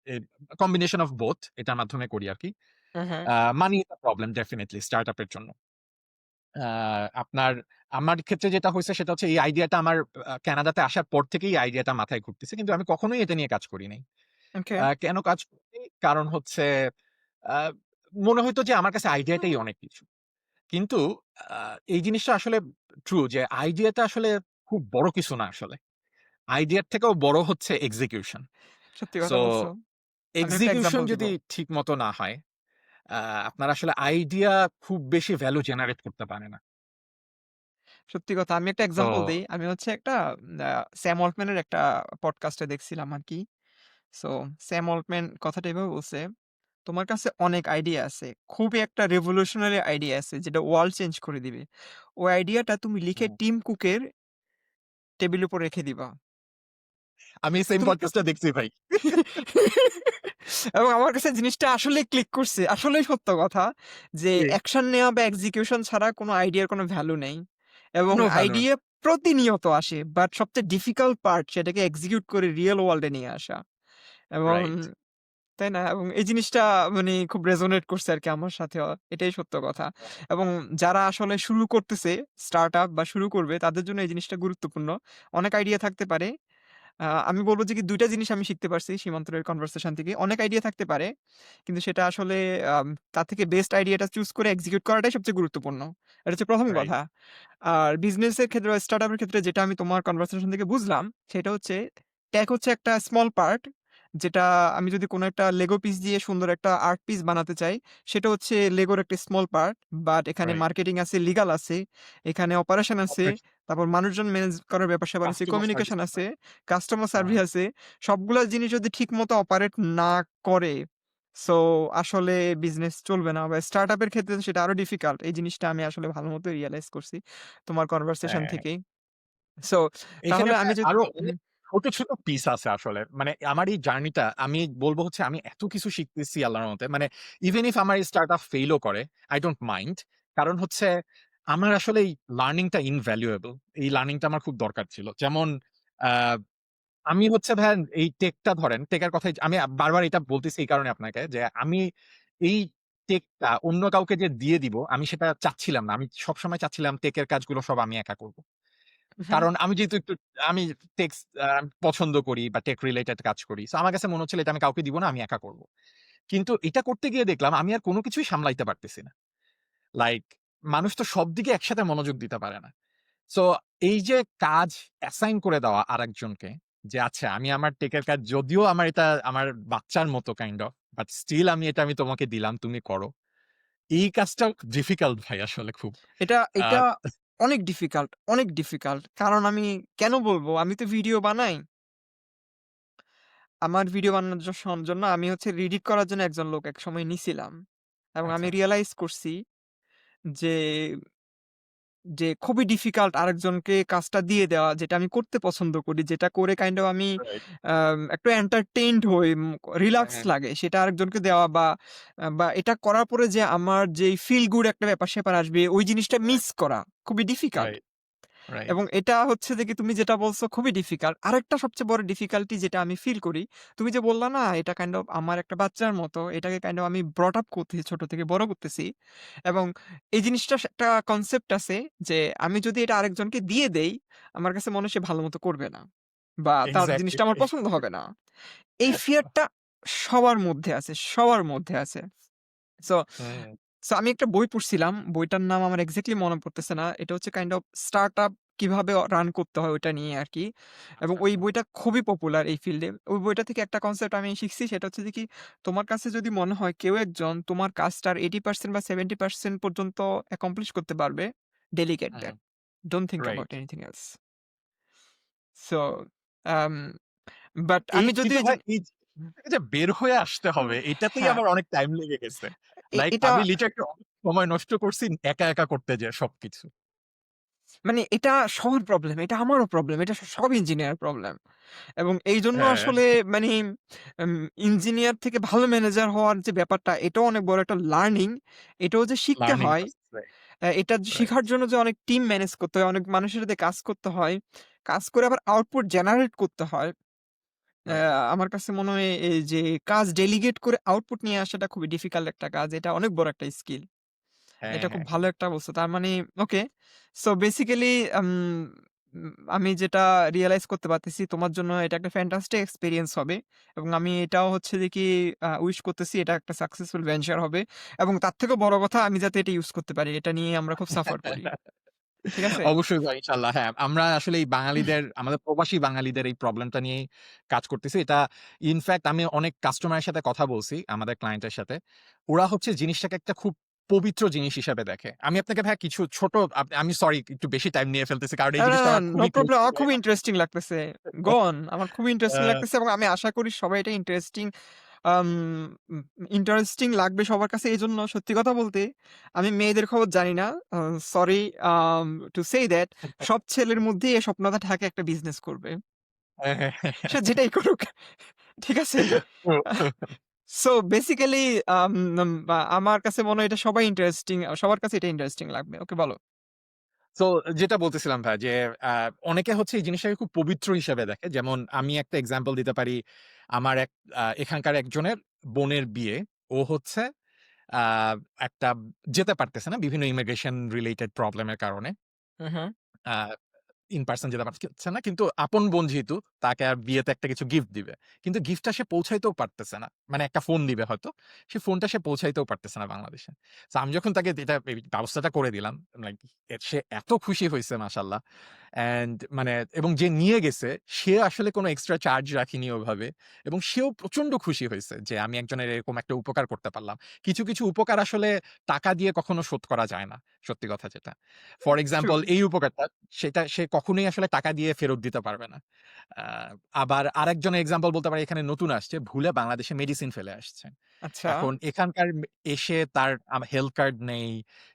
A combination of both এটার মাধ্যমে করি আরকি। উহু, money is a problem definitely startup এর জন্য। আ আপনার আমার ক্ষেত্রে যেটা হইছে সেটা হচ্ছে এই আইডিয়াটা আমার কানাডাতে আসার পর থেকেই এই আইডিয়াটা মাথায় ঘুরতেছে। কিন্তু আমি কখনোই এটা নিয়ে কাজ করি নাই। ওকে, কেন কাজ করি? কারণ হচ্ছে আ মনে হইতো যে আমার কাছে আইডিয়াটাই অনেক কিছু। কিন্তু আ এই জিনিসটা আসলে ট্রু যে আইডিয়াটা আসলে খুব বড় কিছু না আসলে। আইডিয়ার থেকেও বড় হচ্ছে এক্সিকিউশন। সত্যি সো কথা বলছো। আমি একটা এক্সিকিউশন এক্সাম্পল দিব। যদি ঠিক মতো না হয়, আ আপনার আসলে আইডিয়া খুব বেশি ভ্যালু জেনারেট করতে পারে না। সত্যি কথা। আমি একটা সো এক্সাম্পল দেই। আমি হচ্ছে একটা আ স্যাম অল্টম্যানের একটা পডকাস্টে দেখছিলাম আরকি। সো স্যাম অল্টম্যান কথাটা এভাবে বলছে, "তোমার কাছে অনেক আইডিয়া আছে। খুবই একটা রেভলিউশনারি আইডিয়া আছে যেটা ওয়ার্লড চেঞ্জ করে দিবে। ওই আইডিয়াটা তুমি লিখে হুম, টিম কুকের টেবিলের উপর রেখে দিবা। আমি সেম তুমি" পডকাস্টটা দেখছি ভাই। এবং আমার কাছে জিনিসটা আসলেই ক্লিক করছে। আসলেই সত্য কথা যে জি, অ্যাকশন নেওয়া বা এক্সিকিউশন ছাড়া কোন আইডিয়ার কোন ভ্যালু নেই। এবং কোনো ভ্যালু নেই। আইডিয়া প্রতিনিয়ত আসে। বাট সবচেয়ে ডিফিকাল্ট পার্ট সেটাকে এক্সিকিউট করে রিয়াল ওয়ার্লড এ নিয়ে আসা। এবং রাইট। তাই না? এবং এই জিনিসটা মানে খুব রেজোনেট করছে আরকি আমার সাথেও। এটাই সত্য কথা। এবং যারা আসলে শুরু করতেছে স্টার্টআপ বা শুরু করবে তাদের জন্য এই জিনিসটা গুরুত্বপূর্ণ। অনেক আইডিয়া থাকতে পারে। আমি বলব যে কি ২ টা জিনিস আমি শিখতে পারছি সীমান্তরের কনভারসেশন থেকে। অনেক আইডিয়া থাকতে পারে। কিন্তু সেটা আসলে তার থেকে বেস্ট আইডিয়াটা চুজ করে এক্সিকিউট করাটাই সবচেয়ে গুরুত্বপূর্ণ। এটা হচ্ছে ১ম রাইট, কথা। আর বিজনেসের ক্ষেত্রে বা স্টার্টআপ এর ক্ষেত্রে যেটা আমি তোমার কনভারসেশন থেকে বুঝলাম, সেটা হচ্ছে টেক হচ্ছে একটা স্মল পার্ট যেটা আমি যদি কোন একটা লেগো পিস দিয়ে সুন্দর একটা আর্ট পিস বানাতে চাই, সেটা হচ্ছে লেগোর একটা স্মল পার্ট। বাট এখানে রাইট। মার্কেটিং আছে, লিগ্যাল আছে, এখানে অপারেশন আছে, অপারেশন, তারপর মানুষজন ম্যানেজ করার ব্যাপার-স্যাপার আছে, কাস্টমার সার্ভিস কমিউনিকেশন আছে। আছে, কাস্টমার হ্যাঁ, সার্ভিস আছে। সবগুলা জিনিস যদি ঠিকমতো অপারেট না করে, সো আসলে বিজনেস চলবে না বা স্টার্টআপ এর ক্ষেত্রে তো সেটা আরো ডিফিকাল্ট। এই জিনিসটা আমি আসলে ভালোমতো রিয়ালাইজ করছি তোমার কনভারসেশন হ্যাঁ। থেকেই। সো এখানে তাহলে আমি ভাই যদি আরো হুম, অনেক ছোট, ছোট পিস আছে আসলে। মানে আমার এই জার্নিটা আমি বলব হচ্ছে আমি এত কিছু শিখতেছি আল্লাহর রহমতে। মানে ইভেন ইফ আমার এই স্টার্টআপ ফেইল ও করে, I don't mind। কারণ হচ্ছে আমার আসলে এই লার্নিং টা invaluable। এই লার্নিং টা আমার খুব দরকার ছিল। যেমন আ আমি হচ্ছে ভাইয়া এই টেকটা ধরেন, টেকের কথাই আমি বারবার এটা বলতেছি এই কারণে আপনাকে যে আমি এই টেকটা অন্য কাউকে যে দিয়ে দিব, আমি সেটা চাচ্ছিলাম না। আমি সবসময় চাচ্ছিলাম টেকের কাজগুলো সব আমি একা করব। হুম, কারণ আমি যেহেতু একটু আমি টেক্স পছন্দ করি বা টেক রিলেটেড কাজ করি। সো আমার কাছে মনে হচ্ছিল এটা আমি কাউকে দিব না, আমি একা করব। কিন্তু এটা করতে গিয়ে দেখলাম আমি আর কোন কিছুই সামলাইতে পারতেছি না। লাইক মানুষ তো সব দিকে একসাথে মনোযোগ দিতে পারে না। সো এই যে কাজ অ্যাসাইন করে দেওয়া আরেকজনকে যে আচ্ছা আমি আমার টেকের কাজ যদিও আমার এটা আমার বাচ্চার মতো কাইন্ড অফ বাট স্টিল আমি তোমাকে দিলাম তুমি করো। এই কাজটা ডিফিকাল্ট ভাই আসলে খুব। এটা আ এটা অনেক ডিফিকাল্ট, অনেক ডিফিকাল্ট। কারণ আমি কেন বলব? আমি তো ভিডিও বানাই। আমার ভিডিও বানানোর জন্য আমি হচ্ছে রিডিট করার জন্য একজন লোক একসময় নিছিলাম। এবং আমি আচ্ছা। রিয়ালাইজ করছি যে খুবই ডিফিকাল্ট আরেকজনকে কাজটা দিয়ে দেওয়া যেটা আমি করতে পছন্দ করি। যেটা করে কাইন্ড অফ আমি রাইট। একটু এন্টারটেইনড হই, হ্যাঁ, রিল্যাক্স হ্যাঁ। লাগে। সেটা আরেকজনকে দেওয়া বা এটা করার পরে যে আমার যেই ফিল গুড একটা ব্যাপার-স্যাপার আসবে ওই জিনিসটা মিস রাইট, করা খুবই ডিফিকাল্ট। Right, right. এবং এটা হচ্ছে যে কি তুমি যেটা বলছো খুবই ডিফিকাল্ট। আরেকটা সবচেয়ে বড় ডিফিকাল্টি যেটা আমি ফিল করি, তুমি যে বললা না এটা কাইন্ড অফ আমার একটা বাচ্চার মতো। এটাকে কাইন্ড অফ আমি ব্রট আপ করতেছি, ছোট থেকে বড় করতেছি। এবং এই জিনিসটার একটা কনসেপ্ট আছে যে আমি যদি এটা আরেকজনকে দিয়ে দেই, আমার কাছে মনে হয় সে ভালোমতো করবে না। বা তার এক্সাক্টলি জিনিসটা আমার ভাই। পছন্দ হবে না। এই ফিয়ারটা সবার মধ্যে আছে, সবার মধ্যে আছে। সো হুম, সো আমি একটা বই পড়ছিলাম। বইটার নাম আমার এক্সাক্টলি মনে পড়তেছে না। এটা হচ্ছে কাইন্ড অফ স্টার্টআপ কিভাবে রান করতে হয় ওইটা নিয়ে আরকি। এবং আচ্ছা, ওই আচ্ছা। বইটা খুবই পপুলার এই ফিল্ডে। ওই বইটা থেকে একটা কনসেপ্ট আমি শিখছি সেটা হচ্ছে যে কি, তোমার কাছে যদি মনে হয় কেউ একজন তোমার কাজটার 80% বা 70% পর্যন্ত অ্যাকমপ্লিশ করতে পারবে, delegate hmm, that. Don't think right. About anything else. So um but এই আমি যদি কিন্তু ওই যে ভাই এই থেকে যে বের হয়ে আসতে হবে এটাতেই হ্যাঁ, আমার অনেক টাইম লেগে গেছে। লাইক এটা আমি লিটারেলি অনেক সময় নষ্ট করছি একা, একা করতে যেয়ে সবকিছু। মানে এটা সবার প্রবলেম। এটা আমারও প্রবলেম। এটা সব ইঞ্জিনিয়ার প্রবলেম। এবং এইজন্য হ্যাঁ, আসলে মানে উম ইঞ্জিনিয়ার থেকে ভালো ম্যানেজার হওয়ার যে ব্যাপারটা, এটাও অনেক বড় একটা লার্নিং। এটাও যে শিখতে লার্নিং হয়, প্রসেস রাইট, এটা রাইট, শিখার জন্য যে অনেক টিম ম্যানেজ করতে হয়, অনেক মানুষের সাথে কাজ করতে হয়। কাজ করে আবার আউটপুট জেনারেট করতে হয়। রাইট। আমার কাছে মনে হয় এই যে কাজ ডেলিগেট করে আউটপুট নিয়ে আসাটা খুবই ডিফিকাল্ট একটা কাজ। এটা অনেক বড় একটা স্কিল। হ্যাঁ, এটা খুব হ্যাঁ, ভালো একটা বলছো। তার মানে ওকে। সো বেসিক্যালি আম আমি যেটা রিয়ালাইজ করতে পারতেছি তোমার জন্য এটা একটা ফ্যান্টাস্টিক এক্সপেরিয়েন্স হবে। এবং আমি এটাও হচ্ছে যে কি উইশ করতেছি এটা একটা সাকসেসফুল ভেঞ্চার হবে। এবং তার থেকেও বড় কথা আমি যাতে এটা ইউজ করতে পারি। এটা নিয়ে আমরা খুব সাফার করি। হ্যাঁ। ঠিক আছে? অবশ্যই ভাই ইনশাআল্লাহ। হ্যাঁ, আমরা আসলে এই বাঙালিদের আমাদের প্রবাসী বাঙালিদের এই প্রবলেমটা নিয়েই কাজ করতেছি। এটা ইনফেক্ট আমি অনেক কাস্টমারের সাথে কথা বলছি, আমাদের ক্লায়েন্টের সাথে। ওরা হচ্ছে জিনিসটাকে একটা খুব পবিত্র জিনিস হিসেবে দেখে। আমি আপনাকে ভাইয়া কিছু ছোট আমি সরি একটু বেশি টাইম নিয়ে ফেলতেছি। কারণ এই না, জিনিসটা না, আমার নো খুবই ক্লোজ প্রবলেম। টু আমার মাই খুবই হার্ট। ইন্টারেস্টিং লাগতেছে। Go on. আমার খুবই ইন্টারেস্টিং আ লাগতেছে এবং আমি আশা করি সবাই এটা ইন্টারেস্টিং আম ইন্টারেস্টিং লাগবে সবার কাছে। এজন্য সত্যি কথা বলতে আমি মেয়েদের খবর জানি না। আ সরি টু সে দ্যাট সব ছেলের মধ্যেই এই স্বপ্নটা থাকে একটা বিজনেস করবে। হ্যাঁ, হ্যাঁ, হ্যাঁ। সে যেটাই করুক। ঠিক আছে? সো বেসিক্যালি আম আম আমার কাছে মনে হয় এটা সবাই ইন্টারেস্টিং সবার কাছে এটা ইন্টারেস্টিং লাগবে। ওকে বলো। সো যেটা বলতেছিলাম ভাই যে আ অনেকে হচ্ছে এই জিনিসটাকে খুব পবিত্র হিসেবে দেখে। যেমন আমি একটা এক্সাম্পল দিতে পারি। আমার এক এখানকার একজনের বোনের বিয়ে। ও হচ্ছে আ একটা যেতে পারতেছে না বিভিন্ন ইমিগ্রেশন রিলেটেড প্রবলেম এর কারণে। হু, হু। আ ইন পারসন যেতে পারছে না। কিন্তু আপন বোন যেহেতু তাকে আর বিয়েতে একটা কিছু গিফট দিবে। কিন্তু গিফটটা সে পৌঁছাইতেও পারতেছে না। মানে একটা ফোন দিবে হয়তো। সেই ফোনটা সে পৌঁছাইতেও পারতেছে না বাংলাদেশে। সো আমি যখন তাকে এটা এই ব্যবস্থাটা করে দিলাম, লাইক সে এত খুশি হইছে মাশাআল্লাহ। অ্যান্ড মানে এবং যে নিয়ে গেছে সে আসলে কোনো এক্সট্রা চার্জ রাখিনি ওভাবে। এবং সেও প্রচন্ড খুশি হইছে যে আমি একজনের এরকম একটা উপকার করতে পারলাম। কিছু, কিছু উপকার আসলে টাকা দিয়ে কখনো শোধ করা যায় না। সত্যি কথা যেটা। For true. এক্সাম্পল এই উপকারটা সেটা সে কখনোই আসলে টাকা দিয়ে ফেরত দিতে পারবে না। আ আবার আরেকজনের এক্সাম্পল বলতে পারি এখানে নতুন আসছে, ভুলে বাংলাদেশে মেডিসিন ফেলে আসছে। আচ্ছা। এখন এখানকার এসে তার হেলথ কার্ড নেই,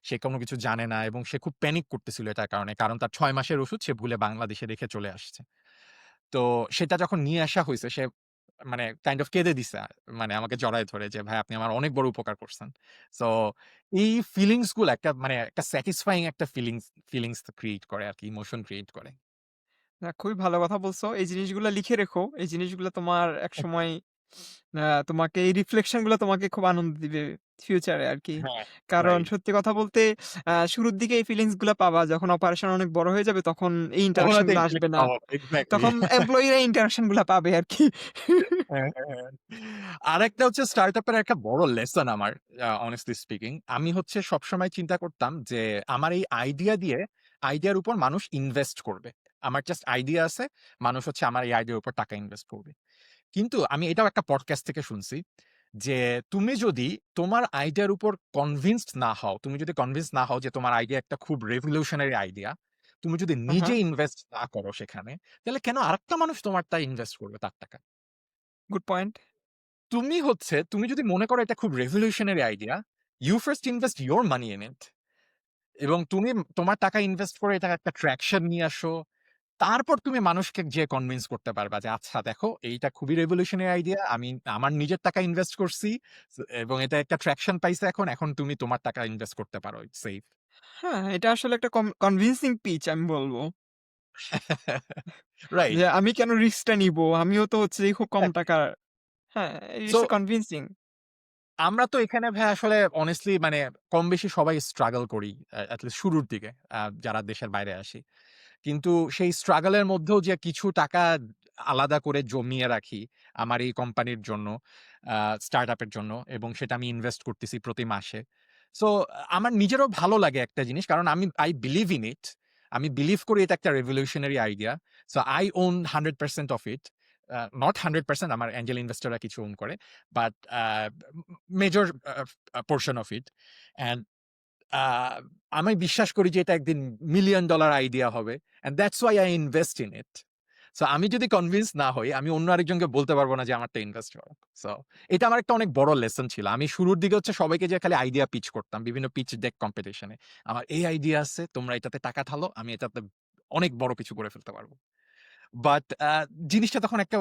সে কোন কিছু জানে না এবং সে খুব প্যানিক করতেছিল এটার কারণে। কারণ তার ৬ মাসের ওষুধ সে ভুলে বাংলাদেশে রেখে চলে আসছে। তো সেটা যখন নিয়ে আসা হইছে সে মানে কাইন্ড অফ কেঁদে দিছে। মানে আমাকে জড়ায় ধরে যে, "ভাই আপনি আমার অনেক বড় উপকার করছেন।" সো এই ফিলিংস গুলা একটা মানে একটা স্যাটিসফাইং একটা ফিলিংস ক্রিয়েট করে আরকি, ইমোশন ক্রিয়েট করে। না, খুবই ভালো কথা বলছো। এই জিনিসগুলা লিখে রেখো। এই জিনিসগুলা তোমার একসময় তোমাকে এই রিফ্লেকশন গুলা তোমাকে খুব আনন্দ দিবে ফিউচারে আরকি। হ্যাঁ, কারণ রাইট। সত্যি কথা বলতে শুরুর দিকে এই ফিলিংস গুলা পাবা। যখন অপারেশন অনেক বড় হয়ে যাবে তখন এই তখন ইন্টারেকশন হয়তো গুলা আসবে ইন্টারেস্ট না। পাওয়া এক্সাক্টলি। তখন এমপ্লয়িরা ইন্টারেকশন গুলা পাবে আরকি। হ্যাঁ, হ্যাঁ, হ্যাঁ। আরেকটা হচ্ছে স্টার্টআপ এর একটা বড় লেসন আমার honestly স্পিকিং। আমি হচ্ছে সবসময় চিন্তা করতাম যে আমার এই আইডিয়া দিয়ে আইডিয়ার উপর মানুষ ইনভেস্ট করবে। আমার জাস্ট আইডিয়া আছে। মানুষ হচ্ছে আমার এই আইডিয়ার উপর টাকা ইনভেস্ট করবে। কিন্তু আমি এটাও একটা পডকাস্ট থেকে শুনছি যে তুমি যদি তোমার আইডিয়ার উপর কনভিন্সড না হও, তুমি যদি কনভিন্সড না হও যে তোমার আইডিয়া একটা খুব রেভলিউশনারি আইডিয়া, তুমি যদি হা, নিজে ইনভেস্ট না করো সেখানে, তাহলে কেন আরেকটা মানুষ তোমারটা ইনভেস্ট করবে তার টাকা? Good point. তুমি যদি মনে করো এটা খুব revolutionary idea, you first invest your money in it এবং তুমি তোমার টাকা ইনভেস্ট করে এটার একটা ট্রাকশন নিয়ে আসো। তারপর তুমি মানুষকে যেয়ে কনভিন্স করতে পারবা যে, "আচ্ছা দেখো এইটা খুবই রেভলিউশনারি আইডিয়া। আমি আমার নিজের টাকা ইনভেস্ট করছি এবং এটা একটা ট্রাকশন পাইছে এখন। এখন তুমি তোমার টাকা ইনভেস্ট করতে পারো। It's safe." হ্যাঁ, এটা আসলে একটা কনভিনসিং পিচ আমি বলব। রাইট। যে আমি কেন রিস্কটা নিবো? আমিও তো হচ্ছে যে খুব কম এক্সাক্টলি। টাকার হ্যাঁ, সো ইটস কনভিনসিং। আমরা তো এখানে ভাই আসলে honestly মানে কম বেশি সবাই স্ট্রাগল করি। এট লিস্ট শুরুর দিকে যারা দেশের বাইরে আসি। কিন্তু সেই স্ট্রাগল এর মধ্যেও যে কিছু টাকা আলাদা করে জমিয়ে রাখি আমার এই কোম্পানির জন্য, আ স্টার্টআপ এর জন্য এবং সেটা আমি ইনভেস্ট করতেছি প্রতি মাসে। সো আমার নিজেরও ভালো লাগে একটা জিনিস। কারণ I believe in it. আমি বিলিভ করি এটা একটা revolutionary idea. So I own 100% of it. Not 100% আমার এঞ্জেল ইনভেস্টররা কিছু ওন করে। But major portion of it. And a আমি বিশ্বাস করি যে এটা একদিন মিলিয়ন ডলার আইডিয়া হবে। And that's why I invest in it. So আমি যদি কনভিন্স না হই, আমি অন্য আরেকজনকে বলতে পারব না যে আমারটা ইনভেস্ট করো। সো এটা আমার একটা অনেক বড় লেসন ছিল। আমি শুরুর দিকে হচ্ছে সবাইকে যে খালি আইডিয়া পিচ করতাম বিভিন্ন পিচ ডেক কম্পিটিশন এ। আমার এই আইডিয়া আছে, তোমরা এটাতে টাকা ঢালো, আমি এটাতে অনেক বড় কিছু করে ফেলতে পারব। বাট জিনিসটা তখন একটা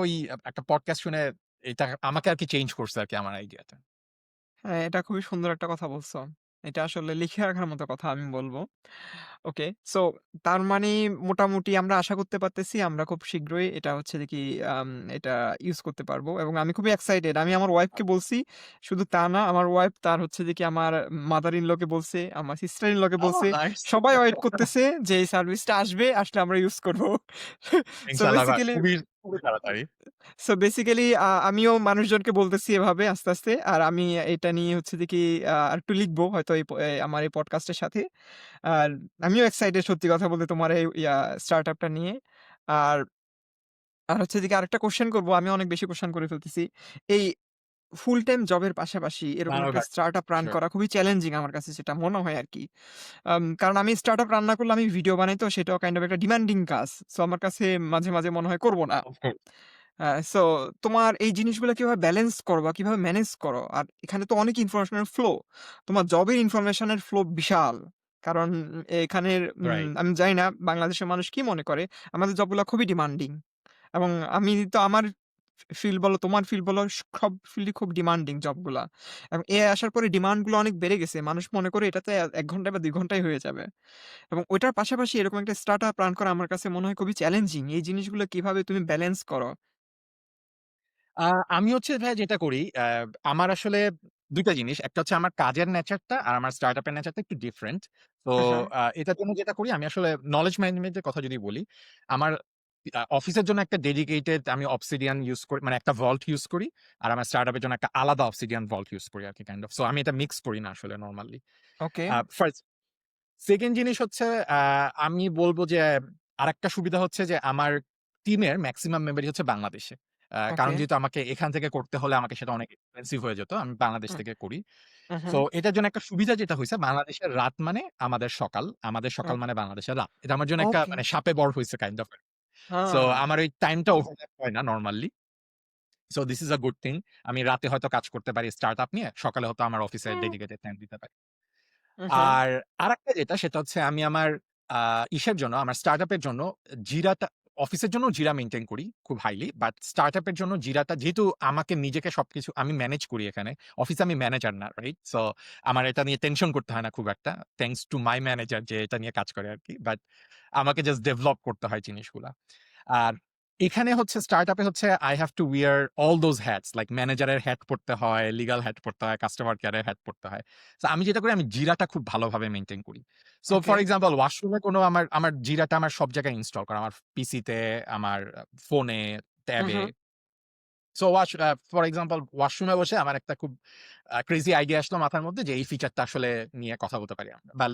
একটা পডকাস্ট শুনে এটা আমাকে আরকি চেঞ্জ করছে আরকি আমার আইডিয়াটা। হ্যাঁ, এটা খুবই সুন্দর একটা কথা বলছো। এটা আসলে লিখে রাখার মতো কথা আমি বলব। ওকে। সো তার মানে মোটামুটি আমরা আশা করতে পারতেছি আমরা খুব শীঘ্রই এটা হচ্ছে যে কি আম এটা ইউজ করতে পারবো এবং আমি খুবই এক্সাইটেড। আমি আমার ওয়াইফকে বলছি। শুধু তা না আমার ওয়াইফ তার হচ্ছে যে কি আমার মাদার ইন ল কে বলছে, আমার সিস্টার ইন ল কে ওহ বলছে। নাইস! সবাই ওয়েট করতেছে যে এই সার্ভিসটা আসবে, আসলে আমরা ইউজ করব। সো ইনশাআল্লাহ বেসিক্যালি খুবই, খুবই তাড়াতাড়ি। সো বেসিক্যালি আমিও মানুষজনকে বলতেছি এভাবে আস্তে, আস্তে। আর আমি এটা নিয়ে হচ্ছে যে কি আরেকটু লিখবো হয়তো এই আমার এই পডকাস্টের সাথে। আর আমিও এক্সাইটেড সত্যি কথা বলতে তোমার এই স্টার্টআপটা নিয়ে। আর আর হচ্ছে যে আরেকটা কোয়েশ্চেন করব। আমি অনেক বেশি কোয়েশ্চেন করে ফেলতেছি। এই ফুল টাইম জবের পাশাপাশি এরকম বানানো একটা ভাই স্টার্টআপ রান শিওর। করা খুবই চ্যালেঞ্জিং আমার কাছে যেটা মনে হয় আরকি। কারণ আমি স্টার্টআপ রান না করলে আমি ভিডিও বানাই তো সেটাও কাইন্ড অফ একটা ডিমান্ডিং কাজ। সো আমার কাছে মাঝে মাঝে মনে হয় করব না। Of course. সো তোমার এই জিনিসগুলো কিভাবে ব্যালেন্স করো বা কিভাবে ম্যানেজ করো? আর এখানে তো অনেক ইনফরমেশনের ফ্লো। তোমার জবের ইনফরমেশনের ফ্লো বিশাল। কারণ এখানের রাইট। আমি জানি না বাংলাদেশের মানুষ কি মনে করে? আমাদের জবগুলা খুবই ডিমান্ডিং। এবং আমি তো আমার ফিল্ড বলো, তোমার ফিল্ড বলো সব ফিল্ডই খুব ডিমান্ডিং জবগুলা। এবং এআই আসার পরে ডিমান্ড গুলো অনেক বেড়ে গেছে। মানুষ মনে করে এটাতে ১ ঘন্টায় বা ২ ঘন্টায় হয়ে যাবে। এবং ওইটার পাশাপাশি এরকম একটা স্টার্টআপ রান করা আমার কাছে মনে হয় খুবই চ্যালেঞ্জিং। এই জিনিসগুলো কিভাবে তুমি ব্যালেন্স করো? আ আমি হচ্ছে ভাইয়া যেটা করি আমার আসলে ২ টা জিনিস। একটা হচ্ছে আমার কাজের নেচারটা আর আমার স্টার্টআপ এর নেচারটা একটু ডিফারেন্ট। তো হ্যাঁ, এটার জন্য যেটা করি আমি আসলে নলেজ ম্যানেজমেন্ট এর কথা যদি বলি, আমার অফিসের জন্য একটা ডেডিকেটেড আমি Obsidian ইউস করি মানে একটা ভল্ট ইউস করি। আর আমার স্টার্টআপ এর জন্য একটা আলাদা Obsidian ভল্ট ইউস করি আরকি কাইন্ড অফ। সো আমি এটা মিক্স করি না আসলে নরমালি। ওকে, ফার্স্ট 2nd জিনিস হচ্ছে আ আমি বলব যে আরেকটা সুবিধা হচ্ছে যে আমার টিমের মেক্সিমাম মেম্বারই হচ্ছে বাংলাদেশে। কারণ ওকে। যেহেতু আমাকে এখান থেকে করতে হলে আমাকে সেটা অনেক এক্সপেনসিভ হয়ে যেত। আমি বাংলাদেশ হুম, থেকে করি। উহু, সো এটার জন্য একটা সুবিধা যেটা হইছে বাংলাদেশের রাত মানে আমাদের সকাল, আমাদের সকাল ওকে, মানে বাংলাদেশের রাত। এটা আমার জন্য একটা ওকে। মানে শাপে বর হইছে কাইন্ড অফ। আ সো আমার ওই টাইমটা ওভারল্যাপ হয় না normally. So this is a good thing. আমি রাতে হয়তো কাজ করতে পারি স্টার্টআপ নিয়ে। সকালে হয়তো আমার অফিসে ডেডিকেটেড টাইম দিতে পারি। উহু, আর আরেকটা যেটা সেটা হচ্ছে আমি আমার আ ইসের জন্য আমার স্টার্টআপ এর জন্য জিরাটা অফিসের জন্য জিরা মেইনটেইন করি খুব হাইলি। বাট স্টার্টআপ এর জন্য জিরাটা যেহেতু আমাকে নিজেকে সবকিছু আমি ম্যানেজ করি এখানে। অফিসে আমি ম্যানেজার না, রাইট? সো আমার এটা নিয়ে টেনশন করতে হয় না খুব একটা। থ্যাংকস টু মাই ম্যানেজার যে এটা নিয়ে কাজ করে আরকি। বাট আমাকে জাস্ট ডেভেলপ করতে হয় জিনিসগুলা। আর এখানে হচ্ছে স্টার্টআপ এ হচ্ছে I have to wear all those hats like ম্যানেজারের হ্যাট পড়তে হয়, লিগ্যাল হ্যাট পড়তে হয়, কাস্টমার কেয়ার এর হ্যাট পড়তে হয়। সো আমি যেটা করি আমি জিরাটা খুব ভালোভাবে মেইনটেইন করি। So okay. ফর এক্সাম্পল ওয়াশরুমে কোনো আমার জিরাটা আমার সব জায়গায় ইনস্টল করা। আমার পিসিতে, আমার ফোনে, ট্যাবে। উহু, সো ফর এক্সাম্পল ওয়াশরুমে বসে আমার একটা খুব ক্রেজি আইডিয়া আসলো মাথার মধ্যে যে এই ফিচারটা আসলে নিয়ে কথা বলতে পারি আমরা বা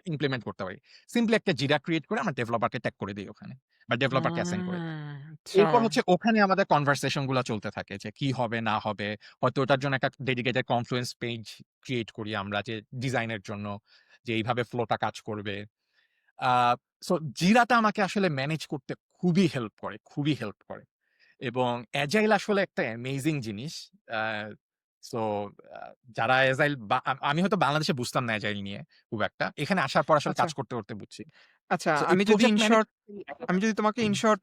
ইমপ্লিমেন্ট করতে পারি। সিম্পলি একটা জিরা ক্রিয়েট করে আমরা ডেভেলপারকে ট্যাগ করে দেই ওখানে বা ডেভেলপারকে অ্যাসাইন করে দেই। আচ্ছা। এরপর হচ্ছে ওখানে আমাদের কনভারসেশন গুলা চলতে থাকে যে কি হবে না হবে। হয়তো ওটার জন্য একটা ডেডিকেটেড কনফ্লুয়েন্স পেজ ক্রিয়েট করি আমরা যে ডিজাইনের জন্য যে এইভাবে ফ্লোটা কাজ করবে। আ সো জিরাটা আমাকে আসলে ম্যানেজ করতে খুবই হেল্প করে, খুবই হেল্প করে। এবং এজাইল আসলে একটা অ্যামেজিং জিনিস। আ সো আ যারা এজাইল বা আমি হয়তো বাংলাদেশে বুঝতাম না এজাইল নিয়ে খুব একটা। এখানে আসার পর আসলে আচ্ছা, কাজ করতে বুঝছি। আচ্ছা। সো এই আমি যদি প্রজেক্ট ইন ম্যানেজ শর্ট আমি যদি তোমাকে ইন শর্ট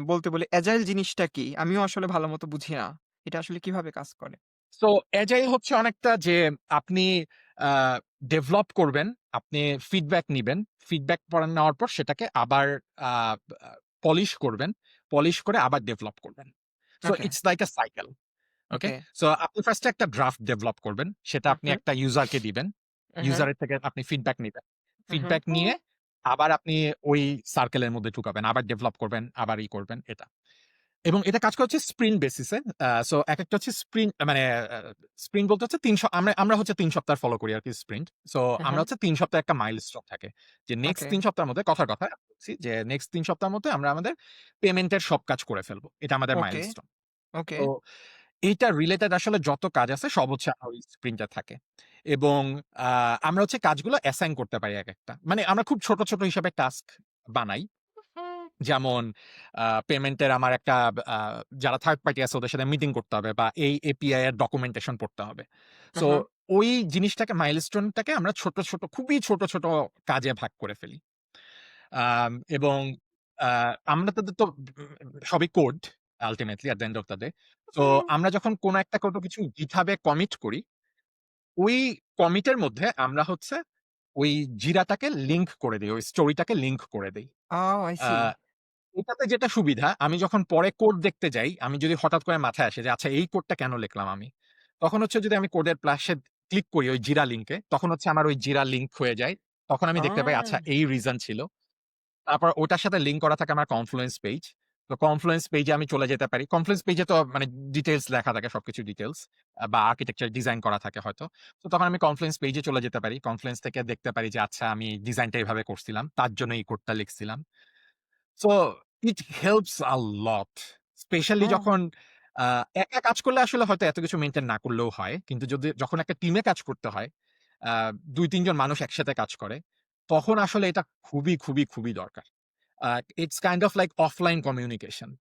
বলতে বলি এজাইল জিনিসটা কি? আমিও আসলে ভালোমতো বুঝি না। এটা আসলে কিভাবে কাজ করে? সো এজাইল হচ্ছে অনেকটা যে আপনি আ ডেভেলপ করবেন, আপনি ফিডব্যাক নিবেন। ফিডব্যাক নেওয়ার পর সেটাকে আবার আ আ পলিশ করবেন। পলিশ করে আবার ডেভেলপ করবেন। So okay, it's like a cycle. Okay? Okay. So আপনি ফার্স্ট এ একটা ড্রাফট ডেভেলপ করবেন। সেটা আপনি উহু, একটা ইউজারকে দিবেন। উহু, ইউজারের থেকে আপনি ফিডব্যাক নিবেন। উহু, ফিডব্যাক নিয়ে আবার আপনি ওই সার্কেলের মধ্যে ঢুকাবেন। আবার ডেভেলপ করবেন, আবার করবেন এটা। এবং এটা কাজ করে হচ্ছে স্প্রিন্ট বেসিসে। সো একেকটা হচ্ছে স্প্রিন্ট মানে আ স্প্রিন্ট বলতে হচ্ছে ৩ আমরা হচ্ছে ৩ সপ্তাহ ফলো করি আরকি স্প্রিন্ট। সো উহু, আমরা হচ্ছে ৩ সপ্তাহে একটা মাইলস্টোন থাকে। যে নেক্সট ওকে, ৩ সপ্তাহের মধ্যে কথার কথা বলছি যে নেক্সট ৩ সপ্তাহের মধ্যে আমরা আমাদের পেমেন্টের সব কাজ করে ফেলব। এটা আমাদের ওকে, মাইলস্টোন। ওকে। তো এইটা রিলেটেড আসলে যত কাজ আছে সব হচ্ছে আমার ওই স্প্রিন্টে থাকে। এবং আ আমরা হচ্ছে কাজগুলো অ্যাসাইন করতে পারি একেকটা। মানে আমরা খুব ছোট হিসাবে টাস্ক বানাই। যেমন পেমেন্টের আমার একটা আ যারা থার্ড পার্টি আছে ওদের সাথে মিটিং করতে হবে বা এই এপিআই এর ডকুমেন্টেশন পড়তে হবে। সো উহু, ওই জিনিসটাকে মাইলস্টোনটাকে আমরা খুবই ছোট কাজে ভাগ করে ফেলি। এবং আ আমরা তো সবই code ultimately at the end of the day. So আমরা যখন কোনো কিছু GitHub এ কমিট করি, ওই কমিটের মধ্যে আমরা হচ্ছে ওই জিরাটাকে লিংক করে দেই। ওই স্টোরিটাকে লিংক করে দেই। I uh see. এটাতে যেটা সুবিধা, আমি যখন পরে কোড দেখতে যাই, আমি যদি হঠাৎ করে মাথায় আসে যে আচ্ছা এই কোডটা কেন লিখলাম আমি? তখন হচ্ছে যদি আমি কোডের প্লাসে ক্লিক করি ওই জিরা লিংকে, তখন হচ্ছে আমার ওই জিরা লিংক হয়ে যায়। তখন আমি আ দেখতে পাই আচ্ছা এই রিজন ছিল। তারপর ওটার সাথে লিংক করা থাকে আমার কনফ্লুয়েন্স পেজ। তো কনফ্লুয়েন্স পেজে আমি চলে যেতে পারি। কনফ্লুয়েন্স পেজে তো মানে ডিটেইলস লেখা থাকে সবকিছু ডিটেইলস বা আর্কিটেকচার ডিজাইন করা থাকে হয়তো। তো তখন আমি কনফ্লুয়েন্স পেজে চলে যেতে পারি। কনফ্লুয়েন্স থেকে দেখতে পারি যে আচ্ছা আমি ডিজাইনটা এভাবে করছিলাম। তার জন্য এই কোডটা লিখছিলাম। So it helps a lot. Specially হ্যাঁ, যখন আ একা কাজ করলে আসলে হয়তো এত কিছু মেইনটেইন না করলেও হয়। কিন্তু যখন একটা টিমে কাজ করতে হয়, আ ২-৩ জন মানুষ একসাথে কাজ করে, তখন আসলে এটা খুবই দরকার। It's kind of like offline communication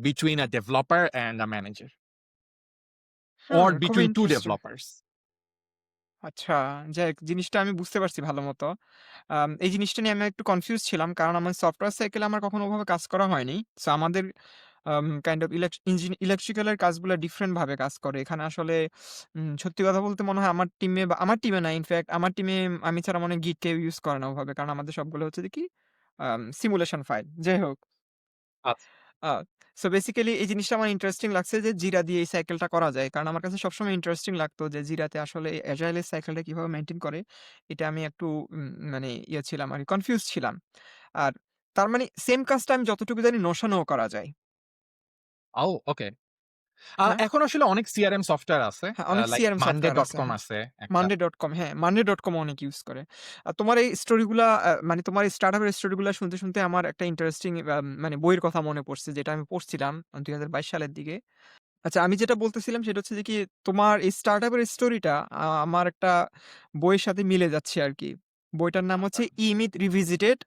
between a developer and a manager হ্যাঁ, or খুবই between 2 ইন্টারেস্টিং। developers. আচ্ছা, যাক জিনিসটা আমি বুঝতে পারছি ভালোমতো। এই জিনিসটা নিয়ে আমি একটু কনফিউজ ছিলাম। কারণ আমার সফটওয়্যার সাইকেলে আমার কখনো ওভাবে কাজ করা হয়নি। সো আমাদের কাইন্ড অফ ইলেকট্রিক্যাল এর কাজগুলা ডিফারেন্ট ভাবে কাজ করে। এখানে আসলে সত্যি কথা বলতে মনে হয় আমার টিমে না ইনফেক্ট আমার টিমে আমি ছাড়া মনে হয় গিট কেউ ইউজ করে না ওভাবে। কারণ আমাদের সবগুলো হচ্ছে যে কি সিমুলেশন ফাইল। যাই হোক। আচ্ছা। আ সো বেসিক্যালি এই জিনিসটা আমার ইন্টারেস্টিং লাগছে যে জিরা দিয়ে এই সাইকেলটা করা যায়। কারণ আমার কাছে সবসময় ইন্টারেস্টিং লাগতো যে জিরাতে আসলে এজাইল এর সাইকেলটা কিভাবে মেইনটেইন করে। এটা আমি একটু মানে ছিলাম আরকি কনফিউজ ছিলাম। আর তার মানে সেম কাজটা আমি যতটুকু জানি নোশনেও করা যায়। ও ওকে। হ্যাঁ? এখন আসলে অনেক সিআরএম সফটওয়্যার আছে। হ্যাঁ, অনেক লাইক সিআরএম সফটওয়্যার আছে। monday.com হ্যাঁ। আছে একটা। monday.com হ্যাঁ, monday.com অনেক ইউজ করে। তোমার এই স্টোরিগুলা মানে তোমার এই স্টার্টআপ এর স্টোরিগুলা শুনতে আমার একটা ইন্টারেস্টিং মানে বইয়ের কথা মনে পড়ছে যেটা আমি পড়ছিলাম ২০২২ সালের দিকে। আচ্ছা, আমি যেটা বলতেছিলাম সেটা হচ্ছে যে কি, তোমার এই স্টার্টআপ এর স্টোরিটা আমার একটা বইয়ের সাথে মিলে যাচ্ছে আরকি। বইটার নাম আচ্ছা, হচ্ছে 'ই মিথ রিভিজিটেড'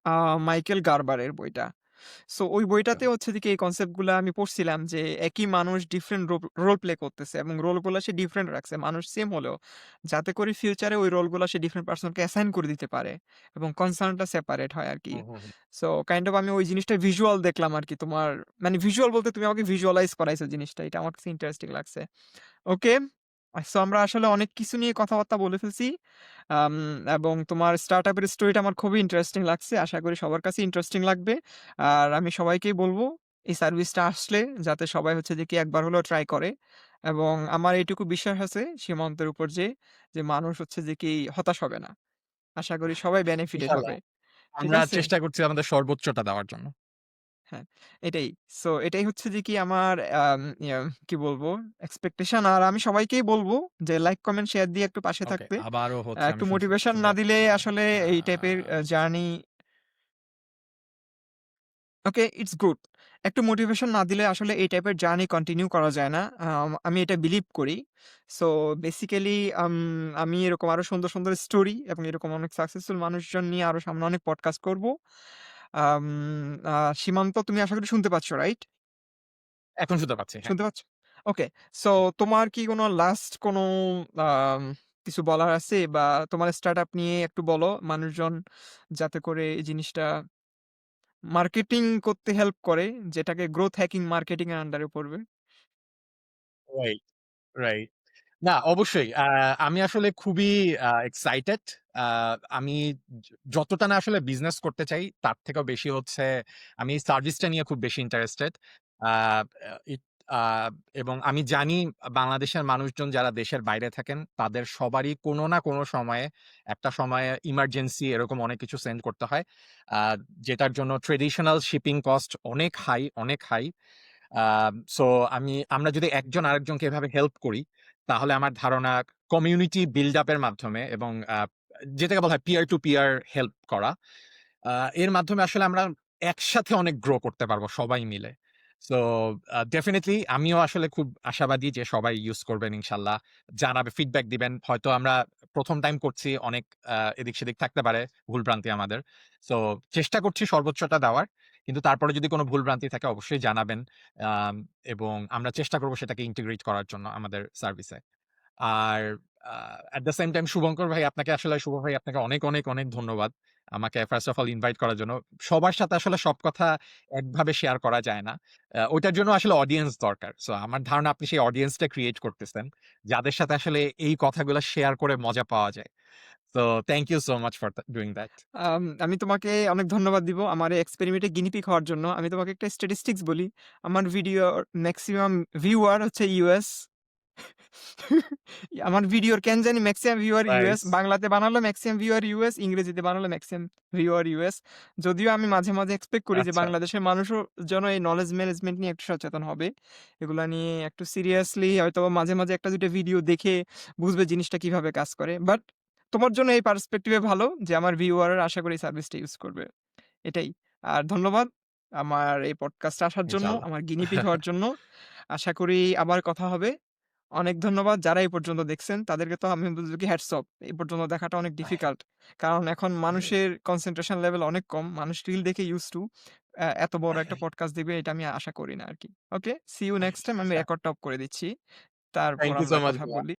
মাইকেল গারবারের বইটা। সো ওই আচ্ছা। বইটাতে হচ্ছে যে কি এই কনসেপ্ট গুলা আমি পড়ছিলাম যে একই মানুষ ডিফারেন্ট রোল প্লে করতেছে এবং রোলগুলা সে ডিফারেন্ট রাখছে। মানুষ সেম হলেও যাতে করে ফিউচারে ওই রোলগুলা সে ডিফারেন্ট পারসনকে অ্যাসাইন করে দিতে পারে এবং কনসার্নটা সেপারেট হয় আরকি। হুম। সো কাইন্ড অফ আমি ওই জিনিসটা ভিজুয়াল দেখলাম আরকি তোমার মানে ভিজুয়াল বলতে তুমি আমাকে ভিজুয়ালাইজ করাইছো জিনিসটা। এটা আমার কাছে ইন্টারেস্টিং লাগছে। ওকে। সো আমরা আসলে অনেক কিছু নিয়ে কথাবার্তা বলে ফেলছি। আম এবং তোমার স্টার্টআপ এর স্টোরিটা আমার খুবই ইন্টারেস্টিং লাগছে। আশা করি সবার কাছে ইন্টারেস্টিং লাগবে। আর আমি সবাইকেই বলব এই সার্ভিসটা আসলে যাতে সবাই হচ্ছে যে কি একবার হলেও ট্রাই করে। এবং আমার এইটুকু বিশ্বাস আছে সীমান্তের উপর যে মানুষ হচ্ছে যে কি হতাশ হবে না। আশা করি সবাই বেনিফিটেড ইনশাআল্লাহ। হবে। ঠিক আমরা আছে? চেষ্টা করছি আমাদের সর্বোচ্চটা দেওয়ার জন্য। হ্যাঁ, এটাই। সো এটাই হচ্ছে যে কি আমার কি বলবো? এক্সপেকটেশন আর আমি সবাইকেই বলব যে লাইক, কমেন্ট, শেয়ার দিয়ে একটু পাশে ওকে, থাকতে। আবারও হচ্ছে একটু আমি মোটিভেশন না সুবক দিলে আসলে আ এই টাইপের জার্নি ওকে, ইটস গুড। একটু মোটিভেশন না দিলে আসলে এই টাইপের জার্নি কন্টিনিউ করা যায় না। আমি এটা বিলিভ করি। সো বেসিক্যালি আমি এরকম আরো সুন্দর স্টোরি এবং এরকম অনেক সাকসেসফুল মানুষজন নিয়ে আরো সামনে অনেক পডকাস্ট করব। আম আ সীমান্ত তুমি আশা করি শুনতে পাচ্ছ, রাইট? এখন শুনতে পাচ্ছি। হ্যাঁ। শুনতে পাচ্ছ? ওকে। সো তোমার কি কোনো লাস্ট কোনো আম কিছু বলার আছে? বা তোমার স্টার্টআপ নিয়ে একটু বলো। মানুষজন যাতে করে এই জিনিসটা মার্কেটিং করতে হেল্প করে, যেটাকে গ্রোথ হ্যাকিং মার্কেটিং এর আন্ডারে পড়বে। Right, right. না, অবশ্যই। আমি আসলে খুবই এক্সাইটেড। আ আমি যতটা না আসলে বিজনেস করতে চাই, তার থেকেও বেশি হচ্ছে আমি এই সার্ভিসটা নিয়ে খুব বেশি ইন্টারেস্টেড। আ ইট আ এবং আমি জানি বাংলাদেশের মানুষজন যারা দেশের বাইরে থাকেন, তাদের সবারই কোনো না কোনো সময়ে, একটা সময়ে ইমার্জেন্সি এরকম অনেক কিছু সেন্ড করতে হয়। আ যেটার জন্য ট্র্যাডিশনাল শিপিং কস্ট অনেক হাই, অনেক হাই। সো আমরা যদি একজন আরেকজনকে এভাবে হেল্প করি, তাহলে আমার ধারণা কমিউনিটি বিল্ড আপ এর মাধ্যমে এবং যেটাকে বলা হয় পিয়ার টু পিয়ার হেল্প করা। আ এর মাধ্যমে আসলে আমরা একসাথে অনেক গ্রো করতে পারবো সবাই মিলে। সো ডেফিনিটলি আমিও আসলে খুব আশাবাদী যে সবাই ইউজ করবেন ইনশাআল্লাহ। জানাবে, ফিডব্যাক দিবেন। হয়তো আমরা ১ম টাইম করছি, অনেক এদিক-সেদিক থাকতে পারে, ভুলভ্রান্তি আমাদের। সো চেষ্টা করছি সর্বোচ্চটা দেওয়ার। কিন্তু তারপরে যদি কোনো ভুলভ্রান্তি থাকে অবশ্যই জানাবেন। আম এবং আমরা চেষ্টা করব সেটাকে ইন্টিগ্রেট করার জন্য আমাদের সার্ভিসে। আর আ এট দ্যা সেম টাইম শুভ ভাই আপনাকে অনেক ধন্যবাদ। আমাকে ফার্স্ট অফ অল ইনভাইট করার জন্য। সবার সাথে আসলে সব কথা একভাবে শেয়ার করা যায় না। ওইটার জন্য আসলে অডিয়েন্স দরকার। সো আমার ধারণা আপনি সেই অডিয়েন্সটা ক্রিয়েট করতেছেন। যাদের সাথে আসলে এই কথাগুলা শেয়ার করে মজা পাওয়া যায়। So thank you so much for doing that. আমি তোমাকে অনেক ধন্যবাদ দিব আমার এই এক্সপেরিমেন্টে গিনি পিগ হওয়ার জন্য। আমি তোমাকে একটা স্ট্যাটিস্টিক্স বলি। আমার ভিডিওর মেক্সিমাম ভিউয়ার হচ্ছে ইউএস। আমার ভিডিওর কেন জানি মেক্সিমাম ভিউয়ার ইউএস, নাইস। বাংলাতে বানালো মেক্সিমাম ভিউয়ার ইউএস, ইংরেজিতে বানালো মেক্সিমাম ভিউয়ার ইউএস। যদিও আমি মাঝে, মাঝে এক্সপেক্ট করি যে আচ্ছা। বাংলাদেশের মানুষও যেন এই নলেজ ম্যানেজমেন্ট নিয়ে একটু সচেতন হবে। এগুলা নিয়ে একটু সিরিয়াসলি হয়তোবা মাঝে, মাঝে ১ টা ২ টা ভিডিও দেখে বুঝবে জিনিসটা কিভাবে কাজ করে। বাট তোমার জন্য এই পার্সপেক্টিভ এ ভালো যে আমার ভিউয়াররা আশা করি সার্ভিসটা ইউজ করবে। এটাই। আর ধন্যবাদ আমার এই পডকাস্টে আসার জন্য, ইনশাআল্লাহ। আমার গিনি পিগ হওয়ার জন্য। আশা করি আবার কথা হবে। অনেক ধন্যবাদ যারা এই পর্যন্ত দেখছেন। তাদেরকে তো আমি বলব কি হ্যাটস অফ। এই পর্যন্ত দেখাটা অনেক ডিফিকাল্ট। কারণ এখন মানুষের কনসেনট্রেশন লেভেল অনেক কম। মানুষ রিল দেখে ইউজড টু। এত বড় একটা পডকাস্ট দিবে এটা আমি আশা করি না আরকি। ওকে, সি ইউ নেক্সট টাইম। আমি আচ্ছা। রেকর্ডটা অফ করে দিচ্ছি। তারপর থ্যাংক ইউ সো আমরা মাচ কথা ভাইয়া। বলি।